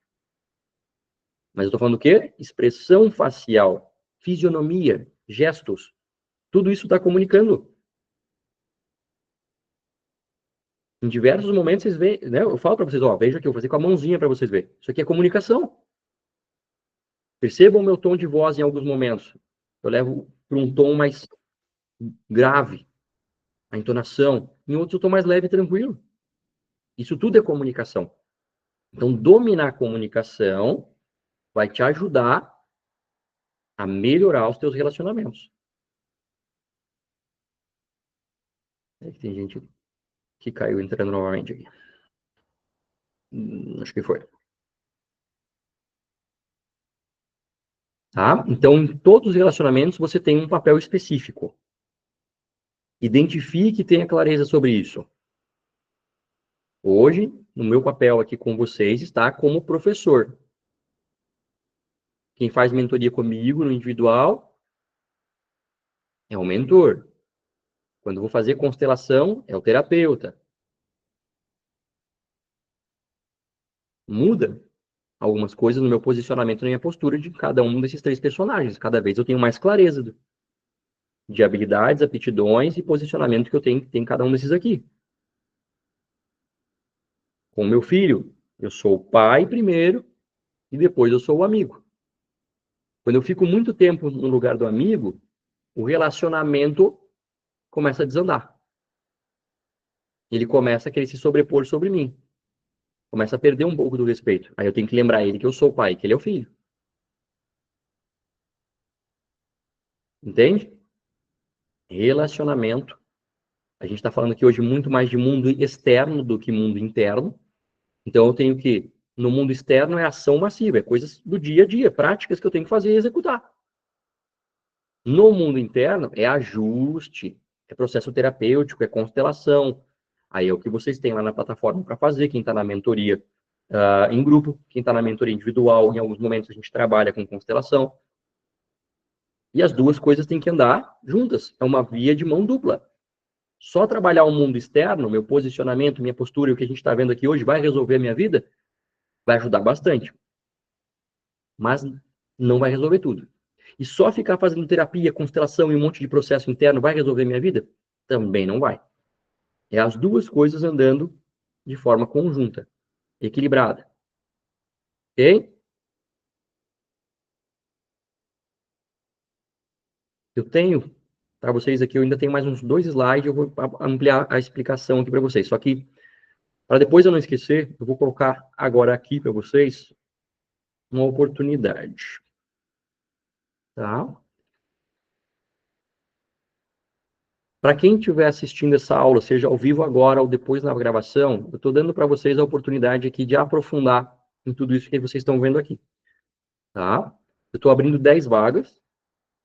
Mas eu estou falando do quê? Expressão facial, fisionomia, gestos. Tudo isso está comunicando. Em diversos momentos vocês veem, né? Eu falo para vocês, ó, veja que eu vou fazer com a mãozinha para vocês verem. Isso aqui é comunicação. Percebam o meu tom de voz em alguns momentos. Eu levo para um tom mais grave. a entonação. Em outros eu estou mais leve e tranquilo. Isso tudo é comunicação. Então, dominar a comunicação vai te ajudar a melhorar os teus relacionamentos. Tem gente que caiu entrando novamente aqui. Acho que foi. Tá? Então, em todos os relacionamentos, você tem um papel específico. Identifique e tenha clareza sobre isso. Hoje, no meu papel aqui com vocês, está como professor. Quem faz mentoria comigo no individual é o mentor. Quando vou fazer constelação, é o terapeuta. Muda algumas coisas no meu posicionamento, na minha postura de cada um desses três personagens. Cada vez eu tenho mais clareza de habilidades, aptidões e posicionamento que eu tenho em cada um desses aqui. Com o meu filho, eu sou o pai primeiro e depois eu sou o amigo. Quando eu fico muito tempo no lugar do amigo, o relacionamento começa a desandar. Ele começa a querer se sobrepor sobre mim. Começa a perder um pouco do respeito. Aí eu tenho que lembrar ele que eu sou o pai, que ele é o filho. Entende? Relacionamento. A gente está falando aqui hoje muito mais de mundo externo do que mundo interno. Então eu tenho que, no mundo externo, é ação massiva, é coisas do dia a dia, práticas que eu tenho que fazer e executar. No mundo interno, é ajuste, é processo terapêutico, é constelação. Aí é o que vocês têm lá na plataforma para fazer, quem está na mentoria em grupo, quem está na mentoria individual, em alguns momentos a gente trabalha com constelação. E as duas coisas têm que andar juntas, é uma via de mão dupla. Só trabalhar o mundo externo, meu posicionamento, minha postura e o que a gente está vendo aqui hoje vai resolver a minha vida? Vai ajudar bastante. Mas não vai resolver tudo. E só ficar fazendo terapia, constelação e um monte de processo interno vai resolver minha vida? Também não vai. É as duas coisas andando de forma conjunta, equilibrada. Ok? Eu tenho, para vocês aqui, eu ainda tenho mais uns 2 slides, eu vou ampliar a explicação aqui para vocês. Só que, para depois eu não esquecer, eu vou colocar agora aqui para vocês uma oportunidade. Tá? Para quem estiver assistindo essa aula, seja ao vivo agora ou depois na gravação, eu estou dando para vocês a oportunidade aqui de aprofundar em tudo isso que vocês estão vendo aqui. Tá? Eu estou abrindo 10 vagas,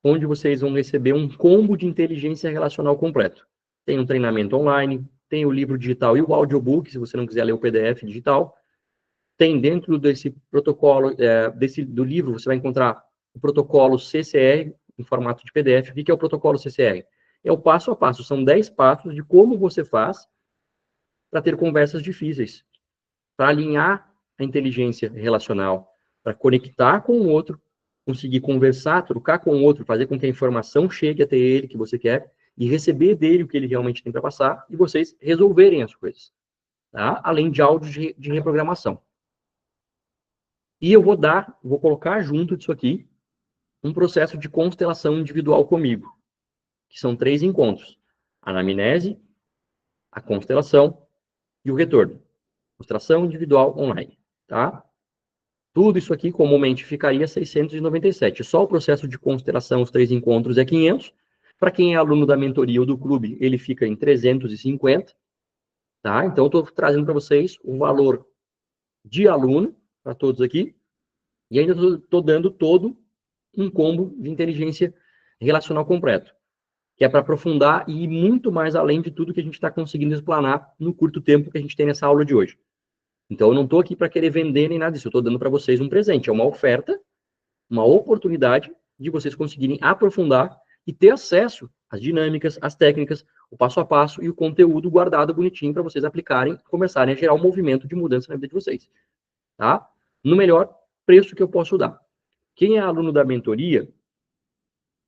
onde vocês vão receber um combo de inteligência relacional completo. Tem um treinamento online, tem o livro digital e o audiobook, se você não quiser ler o PDF digital. Tem dentro desse protocolo, do livro, você vai encontrar o protocolo CCR, em formato de PDF. O que é o protocolo CCR? É o passo a passo, são 10 passos de como você faz para ter conversas difíceis, para alinhar a inteligência relacional, para conectar com o outro, conseguir conversar, trocar com o outro, fazer com que a informação chegue até ele que você quer e receber dele o que ele realmente tem para passar e vocês resolverem as coisas, tá? Além de áudios de reprogramação. E eu vou colocar junto disso aqui um processo de constelação individual comigo, que são 3 encontros: a anamnese, a constelação e o retorno. Constelação individual online, tá? Tudo isso aqui comumente ficaria 697. Só o processo de constelação, os 3 encontros, é 500. Para quem é aluno da mentoria ou do clube, ele fica em 350, tá? Então, eu estou trazendo para vocês o valor de aluno, para todos aqui, e ainda estou dando todo um combo de inteligência relacional completo, que é para aprofundar e ir muito mais além de tudo que a gente está conseguindo explanar no curto tempo que a gente tem nessa aula de hoje. Então, eu não estou aqui para querer vender nem nada disso, eu estou dando para vocês um presente, é uma oferta, uma oportunidade de vocês conseguirem aprofundar e ter acesso às dinâmicas, às técnicas, o passo a passo e o conteúdo guardado bonitinho para vocês aplicarem, começarem a gerar um movimento de mudança na vida de vocês, tá? No melhor preço que eu posso dar. Quem é aluno da mentoria,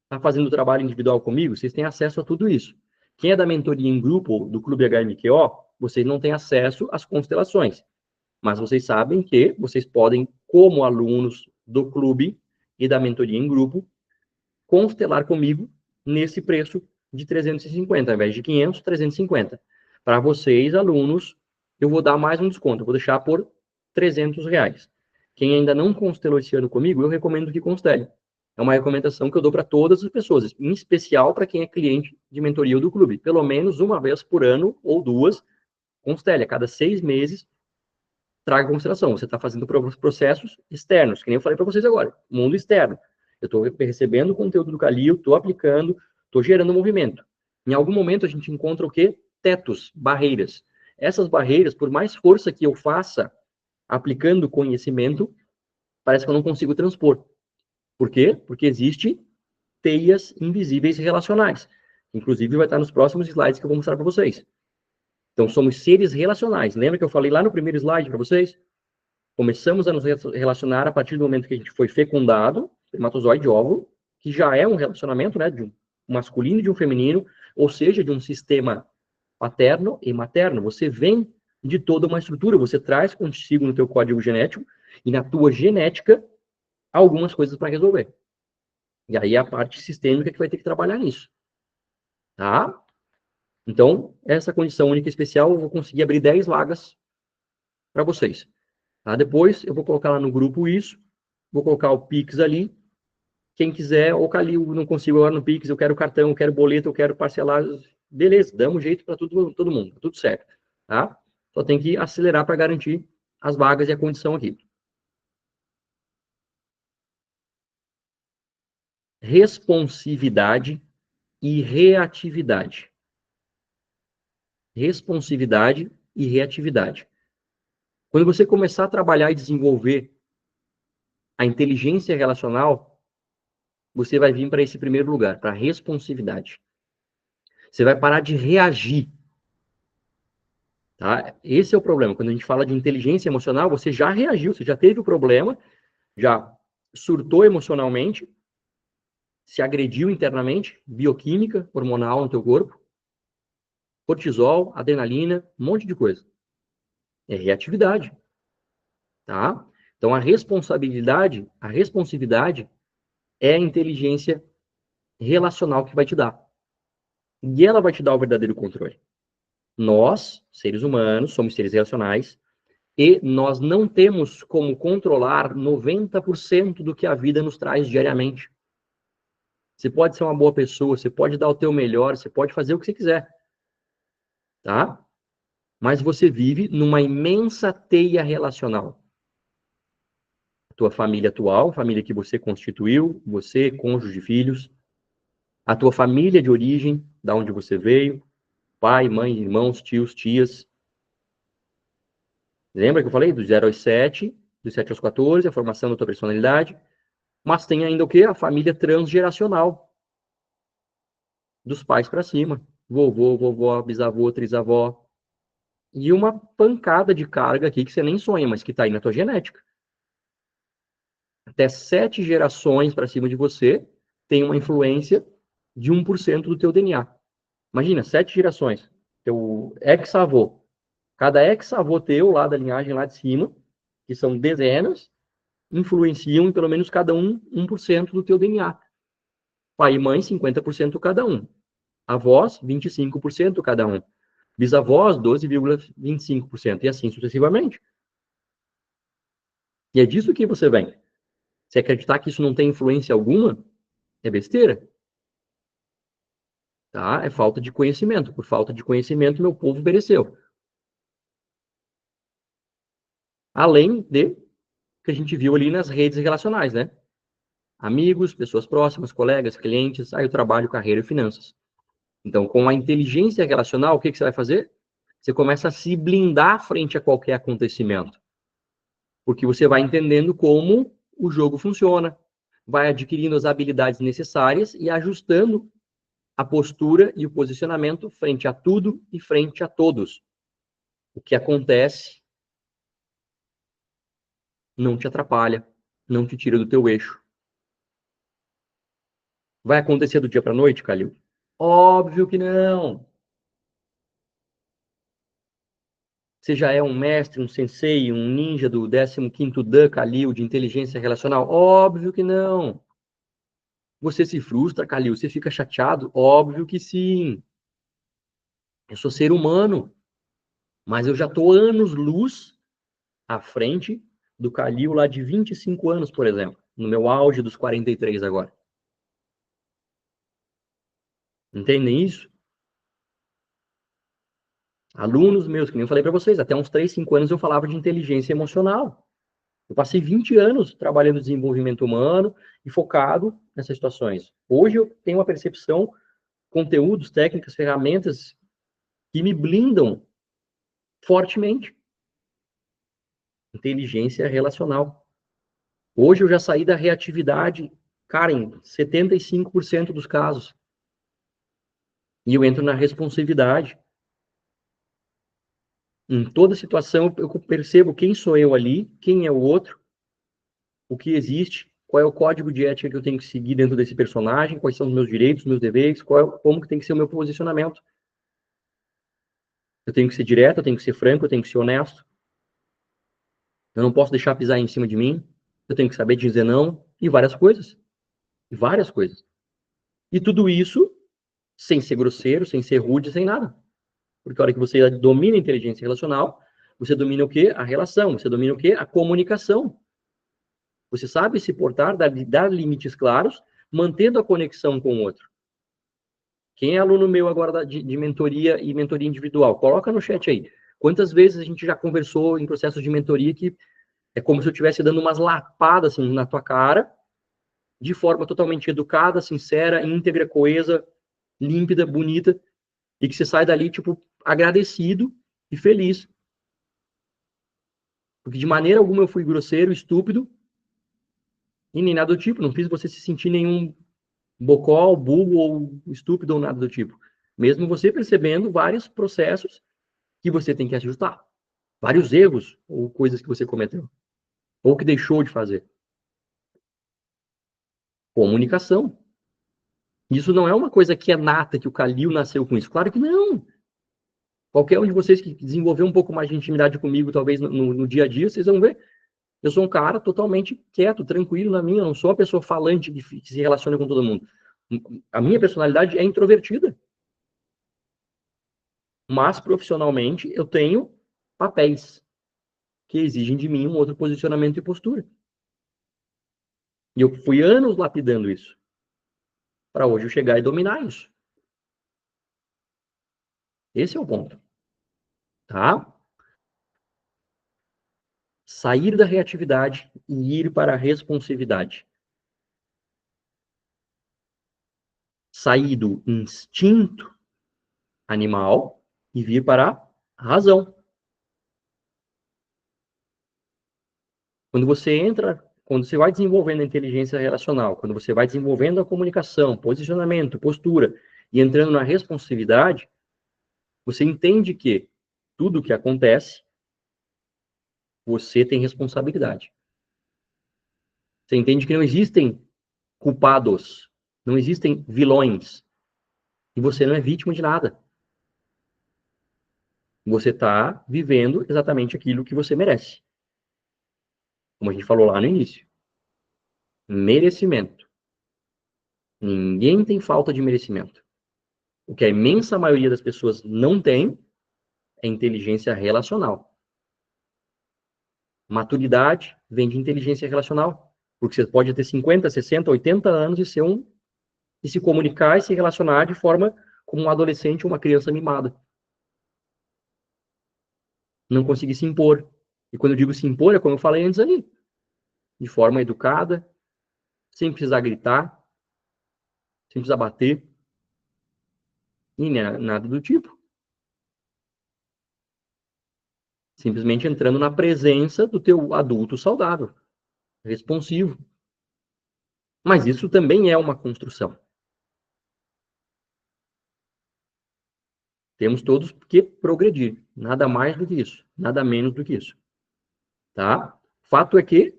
está fazendo trabalho individual comigo, vocês têm acesso a tudo isso. Quem é da mentoria em grupo do Clube HMQO, vocês não têm acesso às constelações. Mas vocês sabem que vocês podem, como alunos do clube e da mentoria em grupo, constelar comigo nesse preço de 350, ao invés de 500, 350. Para vocês, alunos, eu vou dar mais um desconto, eu vou deixar por R$ 300. Quem ainda não constelou esse ano comigo, eu recomendo que constele. É uma recomendação que eu dou para todas as pessoas, em especial para quem é cliente de mentoria do clube. Pelo menos uma vez por ano ou duas, constele. A cada 6 meses, traga em consideração. Você está fazendo processos externos, que nem eu falei para vocês agora, mundo externo. Eu estou recebendo o conteúdo do Calil, estou aplicando, estou gerando movimento. Em algum momento a gente encontra o quê? Tetos, barreiras. Essas barreiras, por mais força que eu faça aplicando conhecimento, parece que eu não consigo transpor. Por quê? Porque existe teias invisíveis relacionais. Inclusive vai estar nos próximos slides que eu vou mostrar para vocês. Então somos seres relacionais. Lembra que eu falei lá no primeiro slide para vocês? Começamos a nos relacionar a partir do momento que a gente foi fecundado, espermatozoide óvulo, que já é um relacionamento, né, de um masculino e de um feminino, ou seja, de um sistema paterno e materno. Você vem de toda uma estrutura, você traz consigo no teu código genético e na tua genética algumas coisas para resolver. E aí é a parte sistêmica que vai ter que trabalhar nisso. Tá? Então, essa condição única e especial, eu vou conseguir abrir 10 vagas para vocês. Tá? Depois, eu vou colocar lá no grupo isso, vou colocar o Pix ali. Quem quiser, ou Calil, não consigo agora no Pix, eu quero cartão, eu quero boleto, eu quero parcelar. Beleza, damos jeito para todo mundo, tudo certo. Tá? Só tem que acelerar para garantir as vagas e a condição aqui. Responsividade e reatividade. Responsividade e reatividade. Quando você começar a trabalhar e desenvolver a inteligência relacional, você vai vir para esse primeiro lugar, para a responsividade. Você vai parar de reagir. Tá? Esse é o problema. Quando a gente fala de inteligência emocional, você já reagiu, você já teve o problema, já surtou emocionalmente, se agrediu internamente, bioquímica, hormonal no teu corpo, cortisol, adrenalina, um monte de coisa. É reatividade. Tá? Então, a responsabilidade, a responsividade é a inteligência relacional que vai te dar. E ela vai te dar o verdadeiro controle. Nós, seres humanos, somos seres relacionais e nós não temos como controlar 90% do que a vida nos traz diariamente. Você pode ser uma boa pessoa, você pode dar o teu melhor, você pode fazer o que você quiser, tá? Mas você vive numa imensa teia relacional. A tua família atual, a família que você constituiu, você, cônjuge, filhos, a tua família de origem, da onde você veio, pai, mãe, irmãos, tios, tias. Lembra que eu falei? Do 0 aos 7, dos 7 aos 14, a formação da tua personalidade. Mas tem ainda o quê? A família transgeracional. Dos pais para cima. Vovô, vovó, bisavô, trisavó. E uma pancada de carga aqui que você nem sonha, mas que está aí na tua genética. Até 7 gerações para cima de você tem uma influência de 1% do teu DNA. Imagina, 7 gerações. Teu ex-avô. Cada ex-avô teu, lá da linhagem lá de cima, que são dezenas, influenciam em pelo menos cada um 1% do teu DNA. Pai e mãe, 50% cada um. Avós, 25% cada um. Bisavós, 12,25%. E assim sucessivamente. E é disso que você vem. Se acreditar que isso não tem influência alguma, é besteira. Tá? É falta de conhecimento. Por falta de conhecimento, meu povo pereceu. Além de que a gente viu ali nas redes relacionais, né? Amigos, pessoas próximas, colegas, clientes, aí o trabalho, carreira e finanças. Então, com a inteligência relacional, o que você vai fazer? Você começa a se blindar frente a qualquer acontecimento. Porque você vai entendendo como o jogo funciona, vai adquirindo as habilidades necessárias e ajustando a postura e o posicionamento frente a tudo e frente a todos. O que acontece não te atrapalha, não te tira do teu eixo. Vai acontecer do dia para a noite, Calil? Óbvio que não. Você já é um mestre, um sensei, um ninja do 15º Dan Calil de inteligência relacional? Óbvio que não. Você se frustra, Calil? Você fica chateado? Óbvio que sim. Eu sou ser humano, mas eu já estou anos-luz à frente do Calil lá de 25 anos, por exemplo, no meu auge dos 43 agora. Entendem isso? Alunos meus, que nem eu falei para vocês, até uns 3, 5 anos eu falava de inteligência emocional. Eu passei 20 anos trabalhando em desenvolvimento humano e focado nessas situações. Hoje eu tenho uma percepção, conteúdos, técnicas, ferramentas que me blindam fortemente. Inteligência relacional. Hoje eu já saí da reatividade, cara, em 75% dos casos. E eu entro na responsividade. Em toda situação, eu percebo quem sou eu ali, quem é o outro, o que existe, qual é o código de ética que eu tenho que seguir dentro desse personagem, quais são os meus direitos, os meus deveres, como que tem que ser o meu posicionamento. Eu tenho que ser direto, eu tenho que ser franco, eu tenho que ser honesto. Eu não posso deixar pisar em cima de mim. Eu tenho que saber dizer não e várias coisas. E várias coisas. E tudo isso sem ser grosseiro, sem ser rude, sem nada. Porque a hora que você domina a inteligência relacional, você domina o quê? A relação. Você domina o quê? A comunicação. Você sabe se portar, dar limites claros, mantendo a conexão com o outro. Quem é aluno meu agora de mentoria e mentoria individual? Coloca no chat aí. Quantas vezes a gente já conversou em processos de mentoria que é como se eu estivesse dando umas lapadas assim, na tua cara, de forma totalmente educada, sincera, íntegra, coesa, límpida, bonita, e que você sai dali, tipo, agradecido e feliz. Porque de maneira alguma eu fui grosseiro, estúpido, e nem nada do tipo. Não fiz você se sentir nenhum bocó, burro ou estúpido ou nada do tipo. Mesmo você percebendo vários processos que você tem que ajustar. Vários erros ou coisas que você cometeu. Ou que deixou de fazer. Comunicação. Isso não é uma coisa que é nata, que o Calil nasceu com isso. Claro que não. Qualquer um de vocês que desenvolveu um pouco mais de intimidade comigo, talvez no dia a dia, vocês vão ver. Eu sou um cara totalmente quieto, tranquilo na minha. Eu não sou uma pessoa falante que se relaciona com todo mundo. A minha personalidade é introvertida. Mas profissionalmente eu tenho papéis que exigem de mim um outro posicionamento e postura. E eu fui anos lapidando isso para hoje eu chegar e dominar isso. Esse é o ponto, tá? Sair da reatividade e ir para a responsividade. Sair do instinto animal e vir para a razão. Quando você vai desenvolvendo a inteligência relacional, quando você vai desenvolvendo a comunicação, posicionamento, postura e entrando na responsividade, você entende que tudo que acontece, você tem responsabilidade. Você entende que não existem culpados, não existem vilões, e você não é vítima de nada. Você está vivendo exatamente aquilo que você merece. Como a gente falou lá no início. Merecimento. Ninguém tem falta de merecimento. O que a imensa maioria das pessoas não tem é inteligência relacional. Maturidade vem de inteligência relacional. Porque você pode ter 50, 60, 80 anos e se comunicar e se relacionar de forma como um adolescente ou uma criança mimada. Não conseguir se impor. E quando eu digo se impor, é como eu falei antes ali. De forma educada, sem precisar gritar, sem precisar bater, e nada do tipo. Simplesmente entrando na presença do teu adulto saudável, responsivo. Mas isso também é uma construção. Temos todos que progredir. Nada mais do que isso. Nada menos do que isso. Tá? Fato é que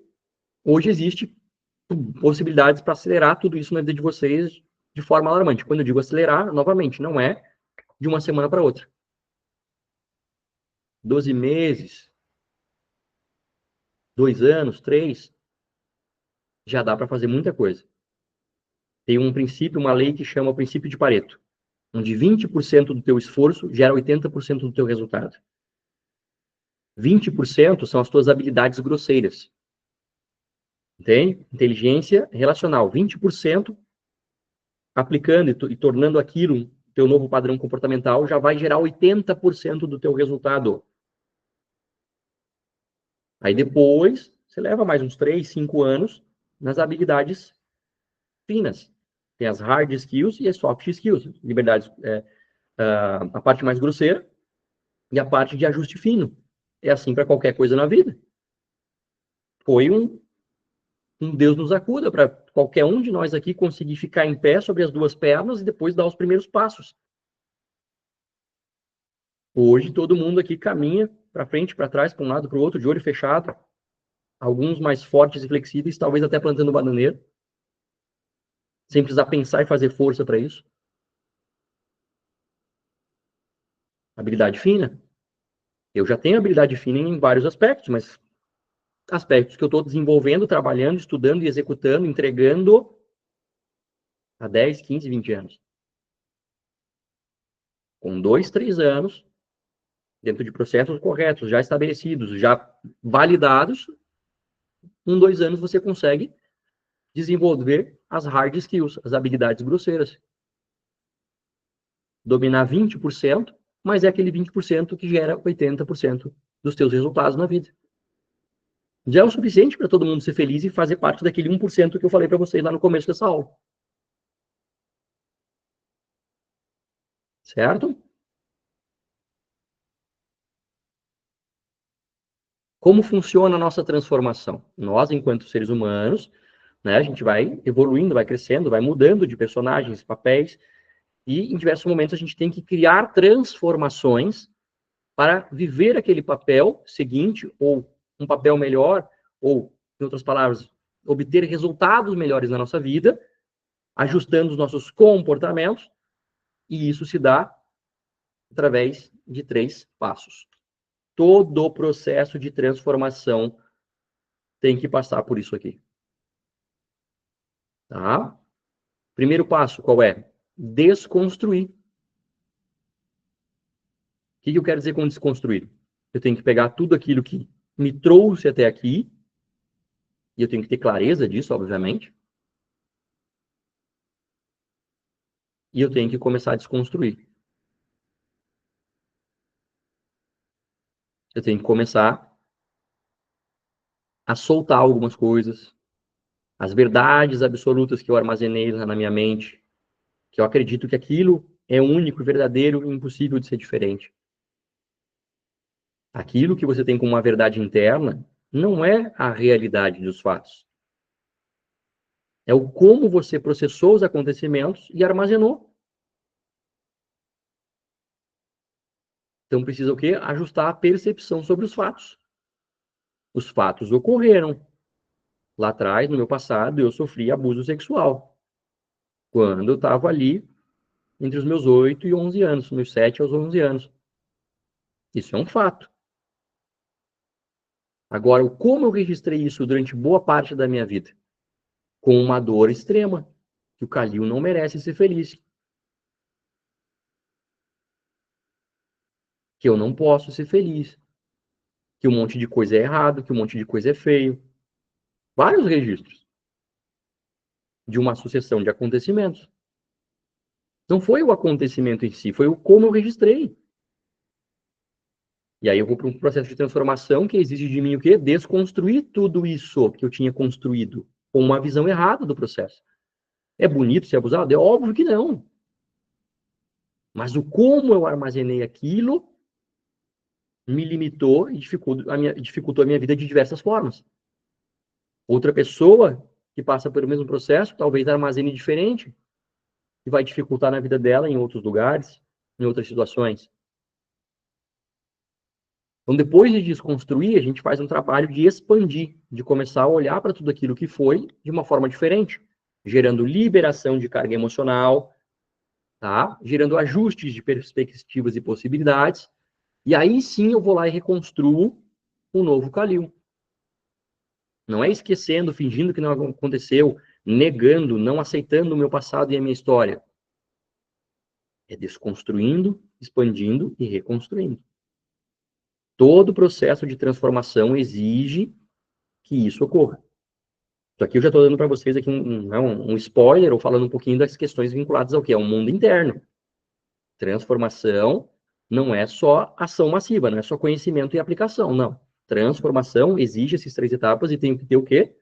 hoje existe possibilidades para acelerar tudo isso na vida de vocês de forma alarmante. Quando eu digo acelerar, novamente, não é de uma semana para outra. 12 meses, 2 anos, 3, já dá para fazer muita coisa. Tem um princípio, uma lei que chama o princípio de Pareto, onde 20% do teu esforço gera 80% do teu resultado. 20% são as tuas habilidades grosseiras. Entende? Inteligência relacional. 20% aplicando e tornando aquilo teu novo padrão comportamental já vai gerar 80% do teu resultado. Aí depois, você leva mais uns 3, 5 anos nas habilidades finas. Tem as hard skills e as soft skills. Liberdades, a parte mais grosseira e a parte de ajuste fino. É assim para qualquer coisa na vida. Foi um Deus nos acuda para qualquer um de nós aqui conseguir ficar em pé sobre as duas pernas e depois dar os primeiros passos. Hoje todo mundo aqui caminha para frente, para trás, para um lado, para o outro, de olho fechado. Alguns mais fortes e flexíveis, talvez até plantando bananeira, sem precisar pensar e fazer força para isso. Habilidade fina. Eu já tenho habilidade fina em vários aspectos, mas aspectos que eu estou desenvolvendo, trabalhando, estudando e executando, entregando há 10, 15, 20 anos. Com 2, 3 anos, dentro de processos corretos, já estabelecidos, já validados, em 2 anos você consegue desenvolver as hard skills, as habilidades grosseiras. Dominar 20%, mas é aquele 20% que gera 80% dos teus resultados na vida. Já é o suficiente para todo mundo ser feliz e fazer parte daquele 1% que eu falei para vocês lá no começo dessa aula. Certo? Como funciona a nossa transformação? Nós, enquanto seres humanos, né, a gente vai evoluindo, vai crescendo, vai mudando de personagens, papéis, e em diversos momentos a gente tem que criar transformações para viver aquele papel seguinte, ou um papel melhor, ou, em outras palavras, obter resultados melhores na nossa vida, ajustando os nossos comportamentos, e isso se dá através de 3 passos. Todo o processo de transformação tem que passar por isso aqui. Tá? Primeiro passo, qual é? Desconstruir. O que eu quero dizer com desconstruir? Eu tenho que pegar tudo aquilo que me trouxe até aqui, e eu tenho que ter clareza disso, obviamente, e eu tenho que começar a desconstruir. Eu tenho que começar a soltar algumas coisas, as verdades absolutas que eu armazenei na minha mente, que eu acredito que aquilo é único, verdadeiro e impossível de ser diferente. Aquilo que você tem como uma verdade interna não é a realidade dos fatos. É o como você processou os acontecimentos e armazenou. Então precisa o quê? Ajustar a percepção sobre os fatos. Os fatos ocorreram. Lá atrás, no meu passado, eu sofri abuso sexual. Quando eu estava ali entre os meus 8 e 11 anos, meus 7 aos 11 anos. Isso é um fato. Agora, como eu registrei isso durante boa parte da minha vida? Com uma dor extrema, que o Calil não merece ser feliz. Que eu não posso ser feliz. Que um monte de coisa é errado, que um monte de coisa é feio. Vários registros de uma sucessão de acontecimentos. Não foi o acontecimento em si, foi o como eu registrei. E aí eu vou para um processo de transformação que exige de mim o quê? Desconstruir tudo isso que eu tinha construído com uma visão errada do processo. É bonito ser abusado? É óbvio que não. Mas o como eu armazenei aquilo me limitou e dificultou a minha vida de diversas formas. Outra pessoa que passa pelo mesmo processo, talvez armazene diferente, e vai dificultar na vida dela em outros lugares, em outras situações. Então, depois de desconstruir, a gente faz um trabalho de expandir, de começar a olhar para tudo aquilo que foi de uma forma diferente, gerando liberação de carga emocional, tá? Gerando ajustes de perspectivas e possibilidades, e aí sim eu vou lá e reconstruo um novo Calil. Não é esquecendo, fingindo que não aconteceu, negando, não aceitando o meu passado e a minha história. É desconstruindo, expandindo e reconstruindo. Todo processo de transformação exige que isso ocorra. Isso aqui eu já estou dando para vocês aqui um spoiler, ou falando um pouquinho das questões vinculadas ao que é o mundo interno. Transformação não é só ação massiva, não é só conhecimento e aplicação, não. Transformação exige essas 3 etapas e tem que ter o quê?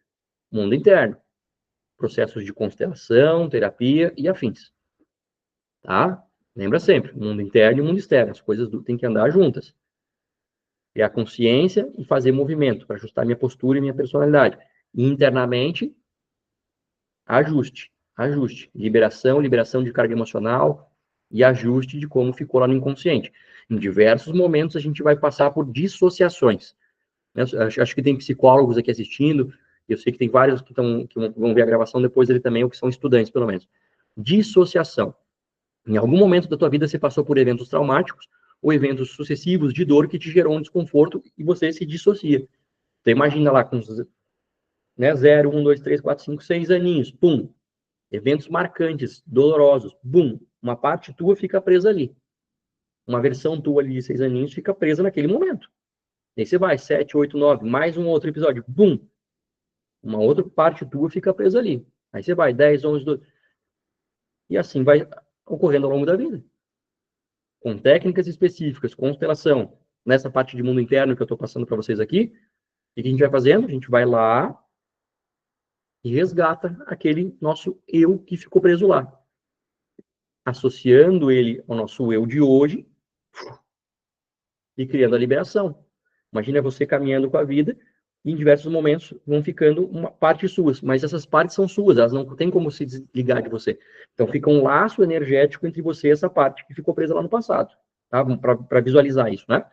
Mundo interno. Processos de constelação, terapia e afins. Tá? Lembra sempre, mundo interno e mundo externo. As coisas têm que andar juntas. Criar consciência e fazer movimento para ajustar minha postura e minha personalidade. E internamente, ajuste. Liberação de carga emocional e ajuste de como ficou lá no inconsciente. Em diversos momentos, a gente vai passar por dissociações. Acho que tem psicólogos aqui assistindo, eu sei que tem vários que vão ver a gravação depois dele também, ou que são estudantes, pelo menos. Dissociação. Em algum momento da tua vida, você passou por eventos traumáticos ou eventos sucessivos de dor que te gerou um desconforto e você se dissocia. Então, imagina lá com 0, 1, 2, 3, 4, 5, 6 aninhos, pum, eventos marcantes, dolorosos, bum, uma parte tua fica presa ali. Uma versão tua ali de 6 aninhos fica presa naquele momento. Aí você vai, 7, 8, 9, mais um outro episódio, bum, uma outra parte tua fica presa ali. Aí você vai, 10, 11, 12. E assim vai ocorrendo ao longo da vida. Com técnicas específicas, constelação, nessa parte de mundo interno que eu estou passando para vocês aqui, o que a gente vai fazendo? A gente vai lá e resgata aquele nosso eu que ficou preso lá. Associando ele ao nosso eu de hoje e criando a liberação. Imagina você caminhando com a vida e em diversos momentos vão ficando uma parte suas, mas essas partes são suas, elas não têm como se desligar de você. Então fica um laço energético entre você e essa parte que ficou presa lá no passado, tá? Para visualizar isso, né?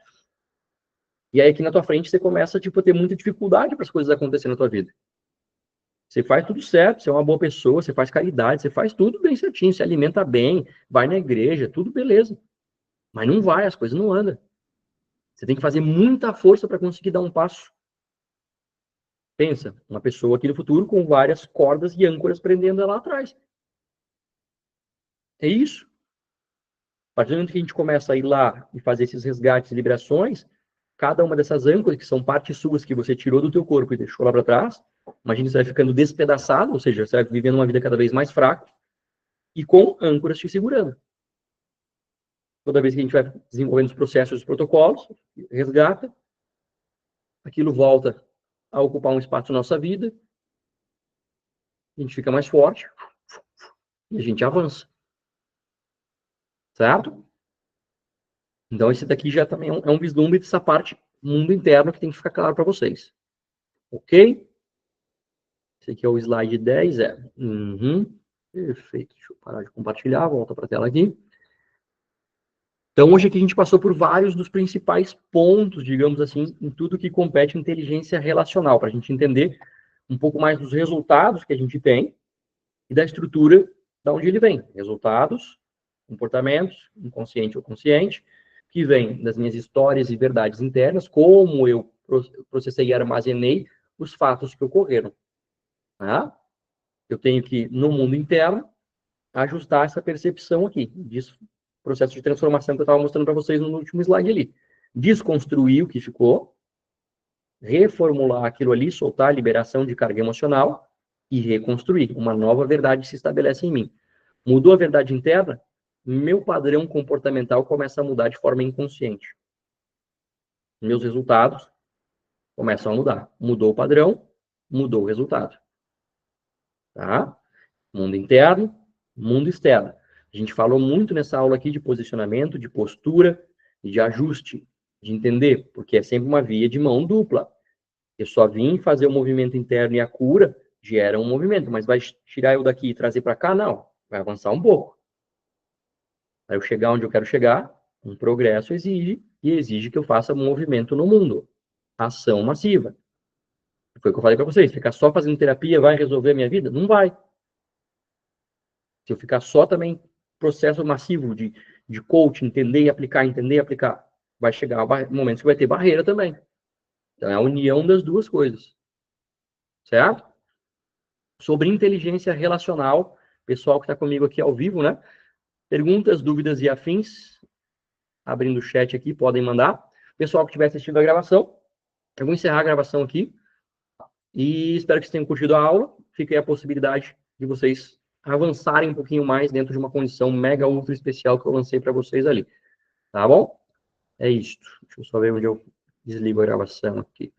E aí aqui na tua frente você começa tipo, a ter muita dificuldade para as coisas acontecerem na tua vida. Você faz tudo certo, você é uma boa pessoa, você faz caridade, você faz tudo bem certinho, se alimenta bem, vai na igreja, tudo beleza. Mas não vai, as coisas não andam. Você tem que fazer muita força para conseguir dar um passo. Pensa, uma pessoa aqui no futuro com várias cordas e âncoras prendendo ela lá atrás. É isso. A partir do momento que a gente começa a ir lá e fazer esses resgates e liberações, cada uma dessas âncoras, que são partes suas que você tirou do teu corpo e deixou lá para trás, imagina você vai ficando despedaçado, ou seja, você vai vivendo uma vida cada vez mais fraca e com âncoras te segurando. Toda vez que a gente vai desenvolvendo os processos, os protocolos, resgata, aquilo volta a ocupar um espaço na nossa vida, a gente fica mais forte e a gente avança. Certo? Então, esse daqui já também é um vislumbre dessa parte mundo interno que tem que ficar claro para vocês. Ok? Esse aqui é o slide 10, Perfeito. Deixa eu parar de compartilhar, volta para a tela aqui. Então, hoje aqui a gente passou por vários dos principais pontos, digamos assim, em tudo que compete inteligência relacional, para a gente entender um pouco mais dos resultados que a gente tem e da estrutura de onde ele vem. Resultados, comportamentos, inconsciente ou consciente, que vem das minhas histórias e verdades internas, como eu processei e armazenei os fatos que ocorreram. Tá? Eu tenho que, no mundo interno, ajustar essa percepção aqui, disso, processo de transformação que eu estava mostrando para vocês no último slide ali. Desconstruir o que ficou, reformular aquilo ali, soltar a liberação de carga emocional e reconstruir. Uma nova verdade se estabelece em mim. Mudou a verdade interna, meu padrão comportamental começa a mudar de forma inconsciente. Meus resultados começam a mudar. Mudou o padrão, mudou o resultado. Tá? Mundo interno, mundo externo. A gente falou muito nessa aula aqui de posicionamento, de postura, de ajuste, de entender, porque é sempre uma via de mão dupla. Eu só vim fazer o movimento interno e a cura gera um movimento, mas vai tirar eu daqui e trazer para cá? Não. Vai avançar um pouco. Para eu chegar onde eu quero chegar, um progresso exige que eu faça um movimento no mundo. Ação massiva. Foi o que eu falei para vocês. Ficar só fazendo terapia vai resolver a minha vida? Não vai. Se eu ficar só também processo massivo de coaching, entender e aplicar, vai chegar momentos que vai ter barreira também. Então é a união das duas coisas. Certo? sobre inteligência relacional. Pessoal que está comigo aqui ao vivo, né? Perguntas, dúvidas e afins, abrindo o chat aqui, podem mandar. Pessoal que estiver assistindo a gravação, eu vou encerrar a gravação aqui e espero que vocês tenham curtido a aula. Fica aí a possibilidade de vocês avançarem um pouquinho mais dentro de uma condição mega ultra especial que eu lancei para vocês ali. Tá bom? É isso. Deixa eu só ver onde eu desligo a gravação aqui.